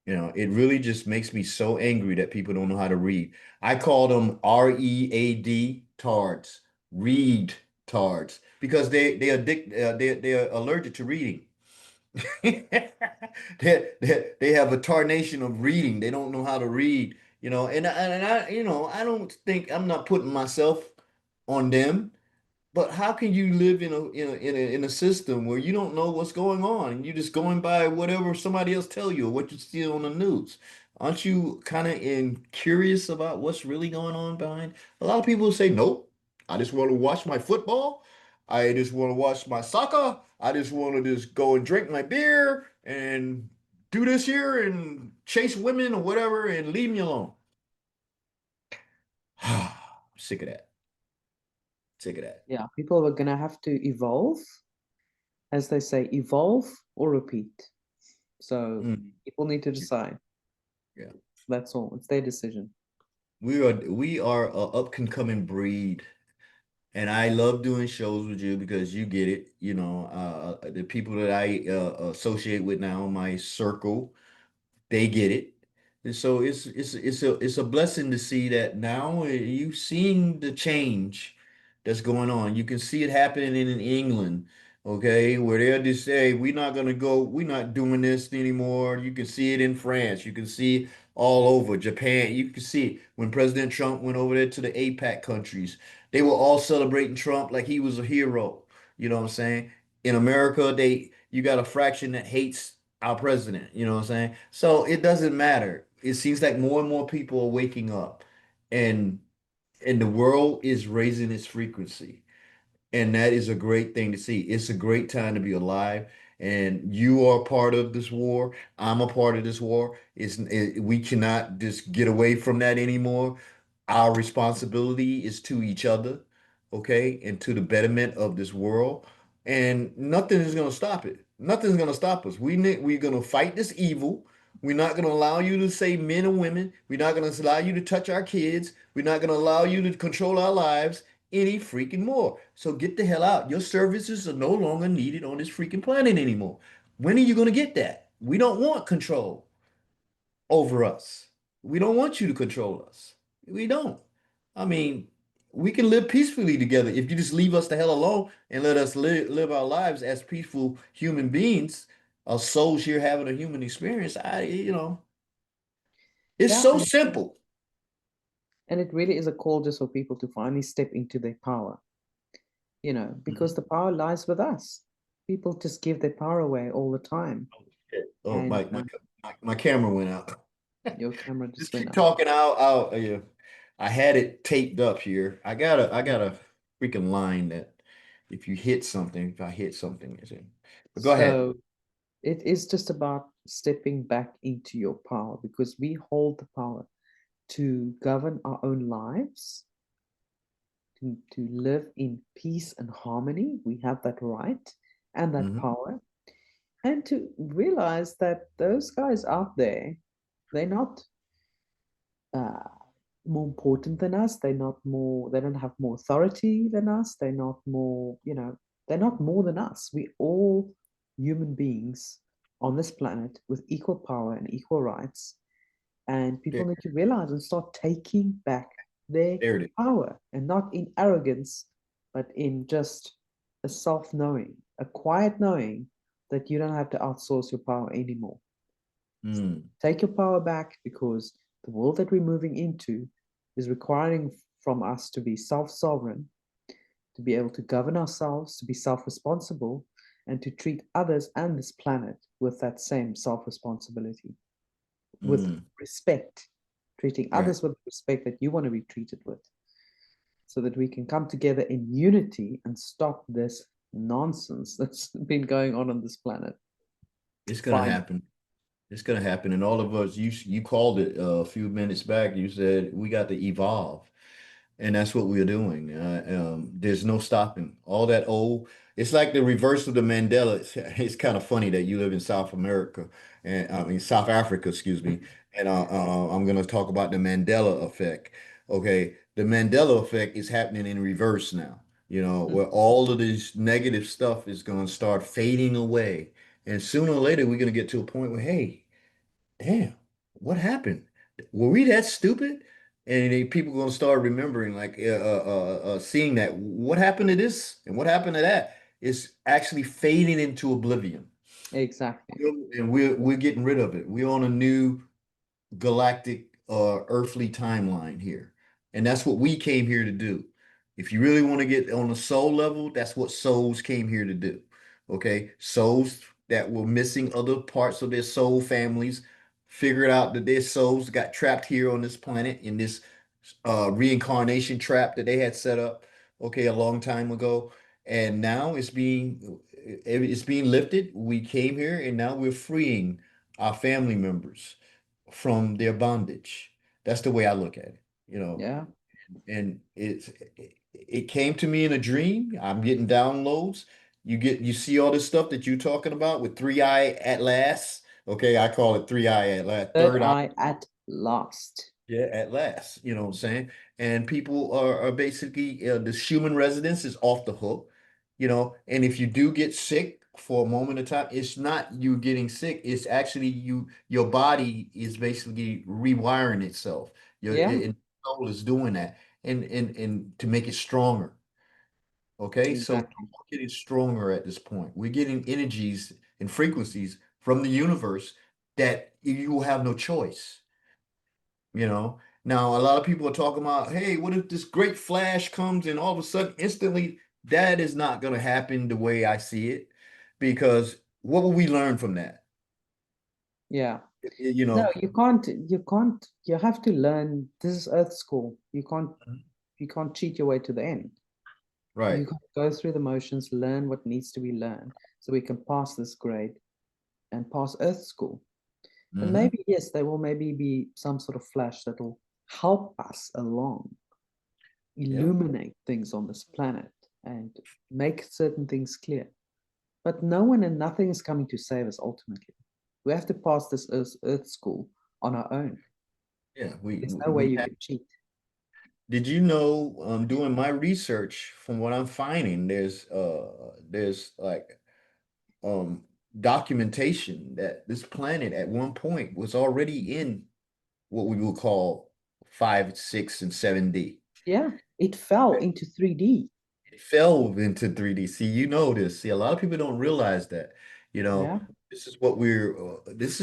You know, it really just makes me so angry that people don't know how to read. I call them READ tards, read tards, because they're allergic to reading. They have a tarnation of reading. They don't know how to read, you know, I don't think I'm not putting myself on them. But how can you live in a system where you don't know what's going on and you're just going by whatever somebody else tell you or what you see on the news? Aren't you kind of in curious about what's really going on behind? A lot of people say, nope, I just want to watch my football. I just want to watch my soccer. I just want to just go and drink my beer and do this here and chase women or whatever and leave me alone. Sick of that. Sick of that. Yeah, people are going to have to evolve, as they say, evolve or repeat. So Mm, people need to decide. yeah. That's all. It's their decision. We are a up and coming breed, and I love doing shows with you because you get it. You know, the people that I associate with now, my circle, they get it. And so it's a blessing to see that now you seeing the change that's going on. You can see it happening in England, okay, where they'll just say, we're not doing this anymore. You can see it in France. You can see it all over Japan. You can see it when President Trump went over there to the APAC countries. They were all celebrating Trump like he was a hero. You know what I'm saying? In America, you got a fraction that hates our president. You know what I'm saying? So it doesn't matter. It seems like more and more people are waking up, and the world is raising its frequency. And that is a great thing to see. It's a great time to be alive. And you are part of this war. I'm a part of this war. We cannot just get away from that anymore. Our responsibility is to each other, okay, and to the betterment of this world. And nothing is going to stop it. Nothing's going to stop us. We're going to fight this evil. We're not going to allow you to say men and women. We're not going to allow you to touch our kids. We're not going to allow you to control our lives any freaking more. So get the hell out. Your services are no longer needed on this freaking planet anymore. When are you going to get that? We don't want control over us. We don't want you to control us. We don't. I mean, we can live peacefully together if you just leave us the hell alone and let us live our lives as peaceful human beings, our souls here having a human experience. It's Yeah, so simple. and it really is a call just for people to finally step into their power, because Mhm. the power lies with us. People just give their power away all the time. Oh, And my camera went out. your camera Just just went keep out. talking out. Yeah. I had it taped up here. I got a freaking line that if I hit something, it's in. But go ahead. So It is just about stepping back into your power because we hold the power to govern our own lives, to live in peace and harmony. We have that right and that Hmm. power. And to realize that those guys out there, they're not uh, more important than us. They're not more, they don't have more authority than us. They're not more, they're not more than us. We all human beings on this planet with equal power and equal rights. And people There, need to realize and start taking back their there it is. power, and not in arrogance, but in just a self knowing, a quiet knowing that you don't have to outsource your power anymore. Mm, Take your power back because the world that we're moving into is requiring from us to be self sovereign, to be able to govern ourselves, to be self responsible, and to treat others and this planet with that same self responsibility, with mm, respect, treating right. others with respect that you want to be treated with, so that we can come together in unity and stop this nonsense that's been going on this planet. It's gonna Fine. happen. It's gonna happen, and all of us. You called it a few minutes back. You said we got to evolve. And that's what we're doing. There's no stopping. All that old, it's like the reverse of the Mandela. It's kind of funny that you live in South America, and I mean South Africa, excuse me. And I'm going to talk about the Mandela effect. Okay, the Mandela effect is happening in reverse now. Where all of this negative stuff is going to start fading away, and sooner or later we're going to get to a point where, hey, damn, what happened? Were we that stupid? And people going to start remembering, like, seeing that what happened to this and what happened to that is actually fading into oblivion. Exactly. And we're getting rid of it. We're on a new galactic earthly timeline here. And that's what we came here to do. If you really want to get on the soul level, that's what souls came here to do. Okay? Souls that were missing other parts of their soul families figured out that their souls got trapped here on this planet in this reincarnation trap that they had set up, okay, a long time ago. And now it's being lifted. We came here and now we're freeing our family members from their bondage. That's the way I look at it, you know. Yeah. And it came to me in a dream. I'm getting downloads. You see all this stuff that you're talking about with three eye at last. Okay, I call it three eye at last, Third third eye. eye at last. Yeah, at last, you know what I'm saying? And people are basically the human residence is off the hook, and if you do get sick for a moment of time, it's not you getting sick, it's actually your body is basically rewiring itself. Yeah, And soul is doing that and to make it stronger. Okay, so exactly. we're getting stronger at this point. We're getting energies and frequencies from the universe that you will have no choice. Now a lot of people are talking about, hey, what if this great flash comes and all of a sudden instantly that is not going to happen the way I see it, because what will we learn from that? Yeah. You No, know, you have to learn. This is Earth School. You can't cheat your way to the end. You right. got to go through the motions, learn what needs to be learned so we can pass this grade and pass Earth School. And Hmm. maybe, yes, there will maybe be some sort of flash that will help us along, Yep. illuminate things on this planet and make certain things clear. But no one and nothing is coming to save us ultimately. We have to pass this Earth School on our own. Yeah, we There's we no way we you have. can cheat. Did you know, doing my research, from what I'm finding, there's like um documentation that this planet at one point was already in what we would call 5, 6, and 7D. Yeah, it fell into 3D. It fell into 3D. See, you know this. See, a lot of people don't realize that. You know, Yeah, this is what this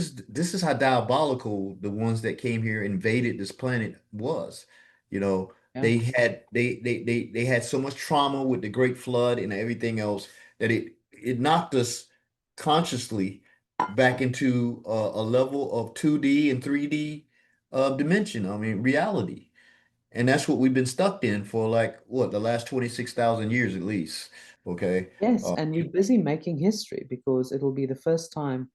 is how diabolical the ones that came here invaded this planet was. yeah. They had so much trauma with the Great Flood and everything else that it knocked us consciously back into a level of 2D and 3D dimension. I mean, reality. And that's what we've been stuck in for, like, what, the last 26,000 years at least. Okay. Yes, Uh, and we're busy making history because it'll be the first time.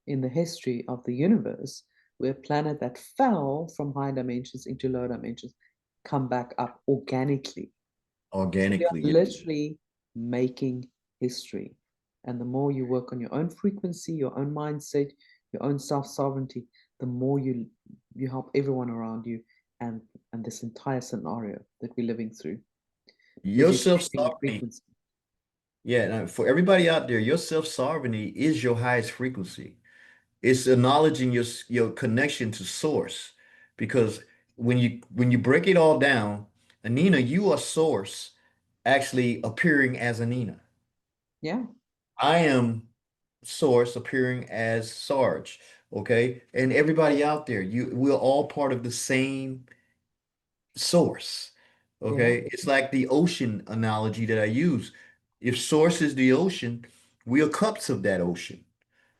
in the history of the universe where a planet that fell from high dimensions into low dimensions come back up organically. So we are organically. literally making history. And the more you work on your own frequency, your own mindset, your own self-sovereignty, the more you help everyone around you and this entire scenario that we're living through. Because Your you're changing the self-sovereignty, frequency. yeah, now, for everybody out there, your self-sovereignty is your highest frequency. It's acknowledging your connection to source. Because when you break it all down, Anina, you are source actually appearing as Anina. Yeah, I am source appearing as Sarge. Okay. And everybody out there, we're all part of the same source. yeah, Okay. It's like the ocean analogy that I use. If source is the ocean, we are cups of that ocean.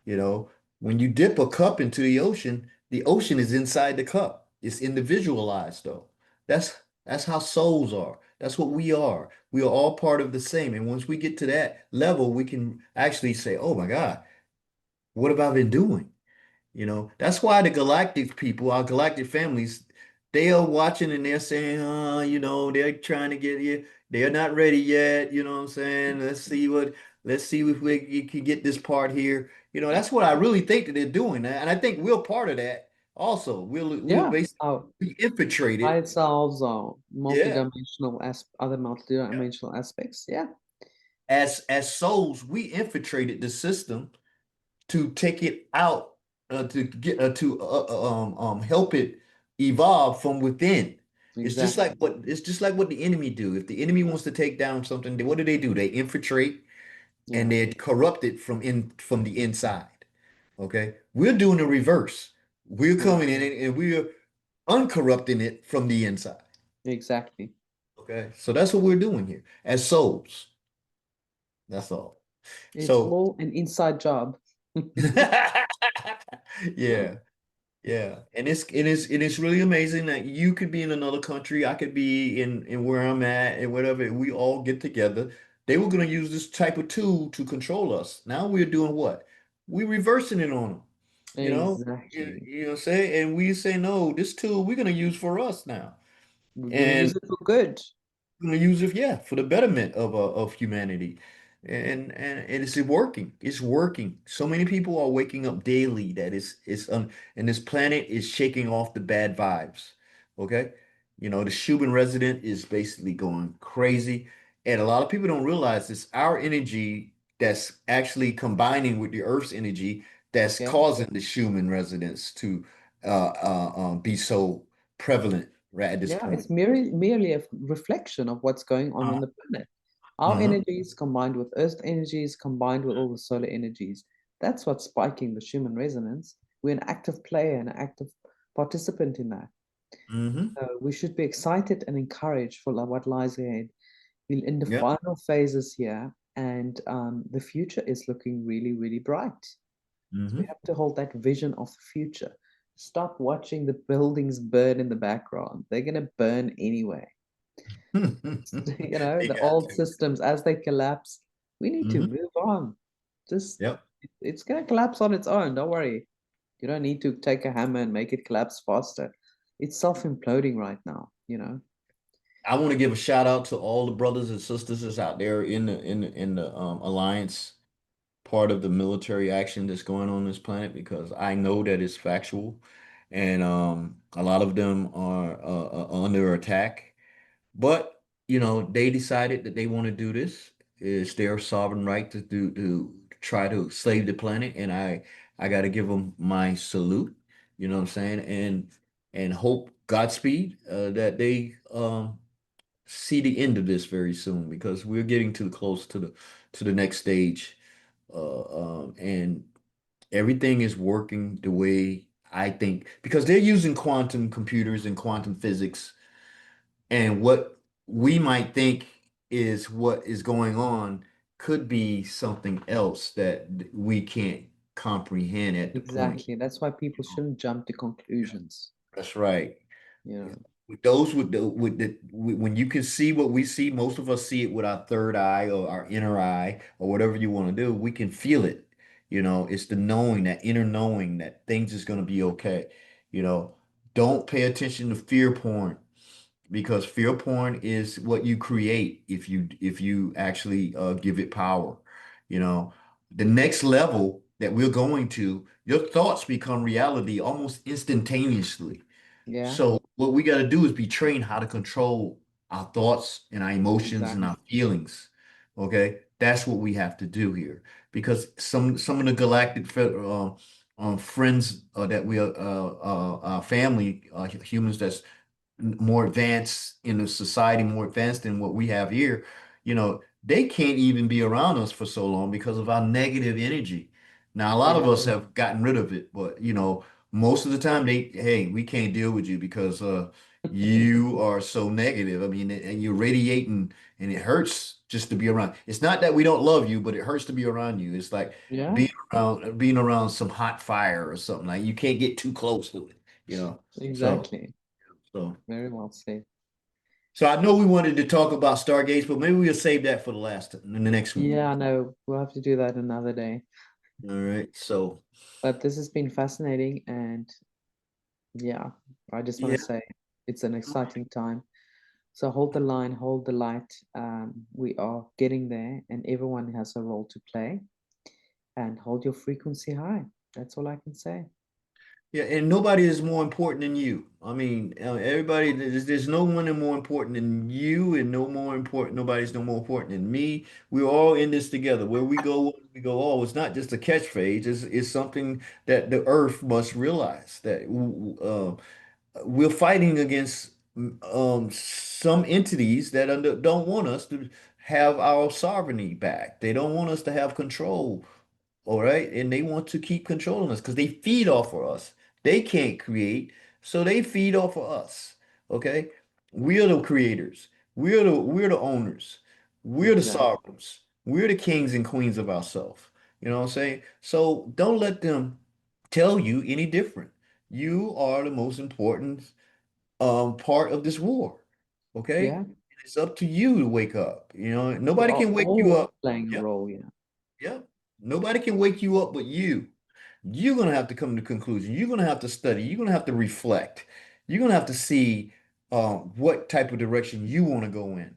You know, when you dip a cup into the ocean is inside the cup. It's individualized though. That's how souls are. That's what we are. We are all part of the same. And once we get to that level, we can actually say, "Oh my God, what have I been doing?" That's why the galactic people, our galactic families, they are watching and they're saying, they're trying to get you. They're not ready yet. You know what I'm saying? Let's see if we can get this part here. That's what I really think that they're doing. And I think we're part of that also. We'll yeah. basically Our be infiltrated. higher selves are Yeah. multidimensional as other multidimensional aspects. Yeah, As souls, we infiltrated the system to take it out, to get to help it evolve from within. exactly. It's just like what the enemy do. If the enemy wants to take down something, what do? They infiltrate Yeah, and they corrupt it from the inside. Okay, we're doing the reverse. We're yeah, coming in and we're uncorrupting it from the inside. exactly. Okay, so that's what we're doing here as souls. That's all. It's So all an inside job. yeah. Yeah, and it's really amazing that you could be in another country, I could be in where I'm at, and whatever, and we all get together. They were going to use this type of tool to control us. Now we're doing what? We're reversing it on them. You know, Exactly. you know what I'm saying? And we say, no, this tool we're going to use for us now. We're going to And use it for good. gonna use it, yeah, for the betterment of humanity. And it's working. It's working. So many people are waking up daily that and this planet is shaking off the bad vibes. Okay? The Cuban resident is basically going crazy. And a lot of people don't realize it's our energy that's actually combining with the Earth's energy that's Yeah. causing the Schumann residents to be so prevalent right at this Yeah, point. it's merely a reflection of what's going on the planet. Our Uh-huh. energies combined with Earth energies, combined with all the solar energies. That's what's spiking the Schumann resonance. We're an active player and an active participant in that. Hmm. We should be excited and encouraged for what lies ahead. We're in the Yep. final phases here, and the future is looking really, really bright. So we Hmm. have to hold that vision of the future. Stop watching the buildings burn in the background. They're going to burn anyway. They The got old to. systems, as they collapse, we need to Hmm. move on. Just, Yep. it's going to collapse on its own. Don't worry. You don't need to take a hammer and make it collapse faster. It's self-imploding right now. I want to give a shout out to all the brothers and sisters that's out there in the alliance part of the military action that's going on this planet because I know that it's factual, and a lot of them are under attack. But they decided that they want to do this. It's their sovereign right to try to save the planet, and I got to give them my salute. You know what I'm saying? And hope Godspeed that they see the end of this very soon because we're getting too close to the next stage, and everything is working the way I think because they're using quantum computers and quantum physics and what we might think is what is going on could be something else that we can't comprehend at the point. Exactly. That's why people shouldn't jump to conclusions. That's right. You Yeah. know, With those when you can see what we see, most of us see it with our third eye or our inner eye or whatever you want to do. We can feel it. You know, it's the knowing, that inner knowing that things is going to be okay. You know, don't pay attention to fear porn, because fear porn is what you create if you actually give it power. You know, the next level that we're going to, your thoughts become reality almost instantaneously. Yeah, So what we got to do is be trained how to control our thoughts and our emotions and exactly. our feelings. Okay, that's what we have to do here, because some of the galactic friends that we are our family humans that's more advanced in the society, more advanced than what we have here, you know, they can't even be around us for so long because of our negative energy. Now, a lot of Yeah, us have gotten rid of it, but you know, most of the time hey, we can't deal with you because you are so negative. I mean, and you're radiating and it hurts just to be around. It's not that we don't love you, but it hurts to be around you. It's like yeah, being around some hot fire or something. Like you can't get too close to it, you know. So exactly. so Very well said. so I know we wanted to talk about Stargates, but maybe we'll save that for the last in the next one. Yeah, no, we'll have to do that another day. All right. So But this has been fascinating, and yeah, I just want yeah, to say it's an exciting time. So hold the line, hold the light. We are getting there, and everyone has a role to play. And hold your frequency high. That's all I can say. yeah, and nobody is more important than you. I mean, everybody. There's no one more important than you, and no more important. Nobody's no more important than me. We're all in this together. Where we go. Oh, it's not just a catchphrase. It's something that the Earth must realize that we're fighting against some entities that don't want us to have our sovereignty back. They don't want us to have control, all right? And they want to keep controlling us because they feed off of us. They can't create, so they feed off of us. Okay? We're the creators. We're the owners. We're the Exactly. sovereigns. We're the kings and queens of ourselves. You know what I'm saying? So don't let them tell you any different. You are the most important part of this war. Okay? Yeah, It's up to you to wake up. You know, we nobody are can wake you all up. playing a Yep. role. Yeah, Yep. Nobody can wake you up but you. You're going to have to come to conclusion. You're going to have to study. You're going to have to reflect. You're going to have to see what type of direction you want to go in.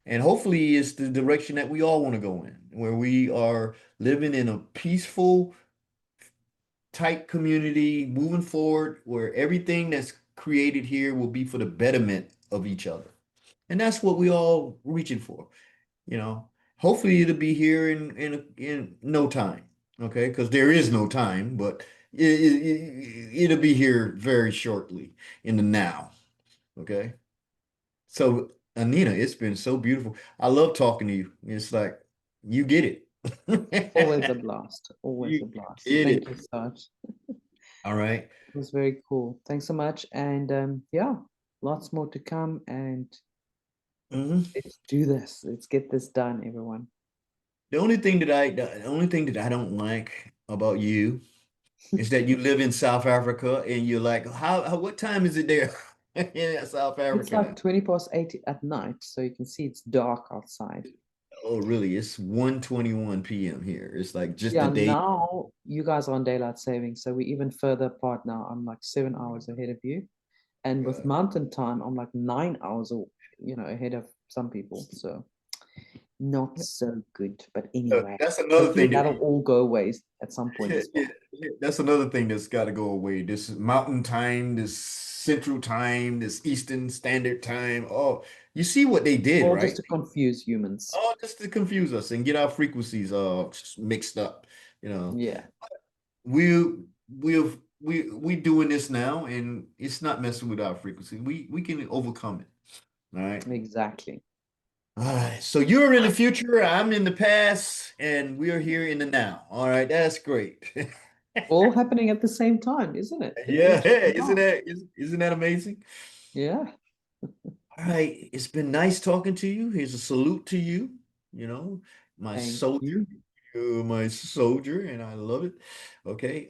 And hopefully it's the direction that we all want to go in, where we are living in a peaceful, tight community, moving forward, where everything that's created here will be for the betterment of each other. And that's what we all reaching for. You know, hopefully it'll be here in no time, okay? Because there is no time, but it'll be here very shortly in the now, okay? So, Anina, it's been so beautiful. I love talking to you. It's like you get always a it. blast. Always a You blast. get Thank it. you, Sarge. All right. It was very cool. Thanks so much. And yeah, lots more to come. And Mhm. let's do this. Let's get this done, everyone. The only thing that I don't like about you is that you live in South Africa and you're like, what time is it there in South It's Africa like now? 20 past 8 at night, so you can see it's dark outside. Oh, really? It's 1:21 p.m. here. It's like just the Yeah, day. now you guys are on daylight saving, so we're even further apart now. I'm like 7 hours ahead of you. And with God. mountain time, I'm like 9 hours, ahead of some people. So not so good. But anyway, That's another hopefully thing that'll that all go away at some point yeah, as yeah, well. yeah, that's another thing that's got to go away. This mountain time, this central time, this Eastern Standard Time. Oh, you see what they did, All just right? to confuse humans. Oh, just to confuse us and get our frequencies mixed up. You know, Yeah, we we doing this now, and it's not messing with our frequency. We can overcome it. All right. exactly. All right. So you're in the future, I'm in the past, and we're here in the now. All right. That's great. All happening at the same time, isn't it? Yeah. Just Isn't now. isn't that amazing? Yeah. All right. It's been nice talking to you. Here's a salute to you. You know, my Thank soldier. you. You're my soldier, and I love it. Okay.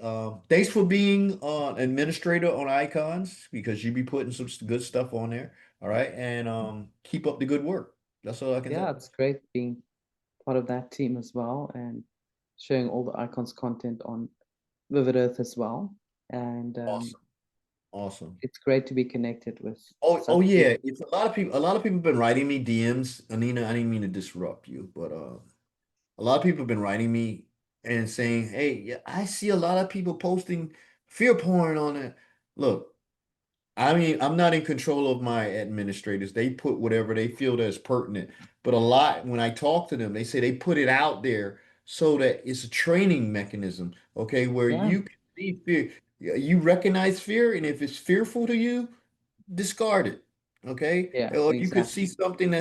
Thanks for being administrator on Icons because you be putting some good stuff on there. All right. And keep up the good work. That's all I can say. Yeah, it's great being part of that team as well. And sharing all the icons content on Vivid Earth as well. And Awesome. Awesome. it's great to be connected with Oh such yeah. people. It's a lot of people have been writing me DMs. Anina, I didn't mean to disrupt you, but a lot of people have been writing me and saying, "Hey, yeah, I see a lot of people posting fear porn on it." Look, I mean, I'm not in control of my administrators. They put whatever they feel that's pertinent. But a lot, when I talk to them, they say they put it out there so that it's a training mechanism, okay, where Yeah, you can see fear. You recognize fear, and if it's fearful to you, discard it. Okay? yeah, Or you could see exactly. something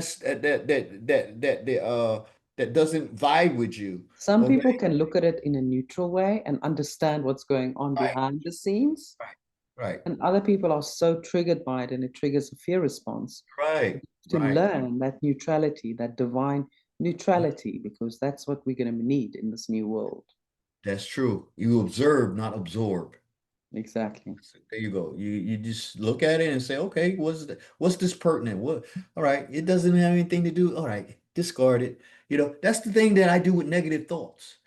that doesn't vibe with you. Some Okay? people can look at it in a neutral way and understand what's going on Right, behind the scenes. right, right, And other people are so triggered by it and it triggers a fear response. right, To right. learn that neutrality, that divine neutrality, because that's what we're going to need in this new world. That's true. You observe, not absorb. Exactly. So there you go. You just look at it and say, okay, what's this pertinent? What? All right, it doesn't have anything to do. All right, discard it. You know, that's the thing that I do with negative thoughts.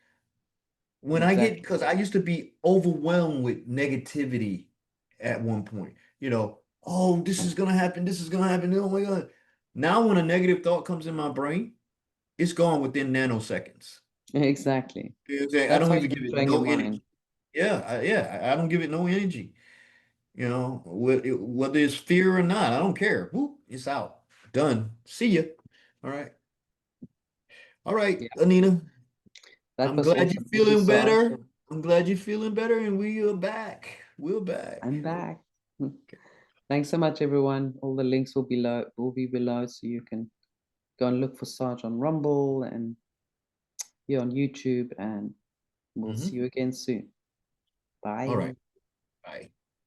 When I get, Exactly. because I used to be overwhelmed with negativity at one point. You know, oh, this is gonna happen. This is gonna happen. Oh my God. Now, when a negative thought comes in my brain, it's gone within nanoseconds. Exactly. You know what I'm saying? I That's don't how even you give can it train your no mind. energy. Yeah, I don't give it no energy. You know, whether it's fear or not, I don't care. Whoop, it's out. Done. See ya. All right. All right, Yeah, Anina. that I'm was glad you're awesome. Thank you, feeling Sarge. better. I'm glad you're feeling better, and we are back. We're back. I'm back. Thanks so much, everyone. All the links will be below, so you can go and look for Sarge on Rumble and here on YouTube, and we'll see Hmm. you again soon. All right. Bye. Bye.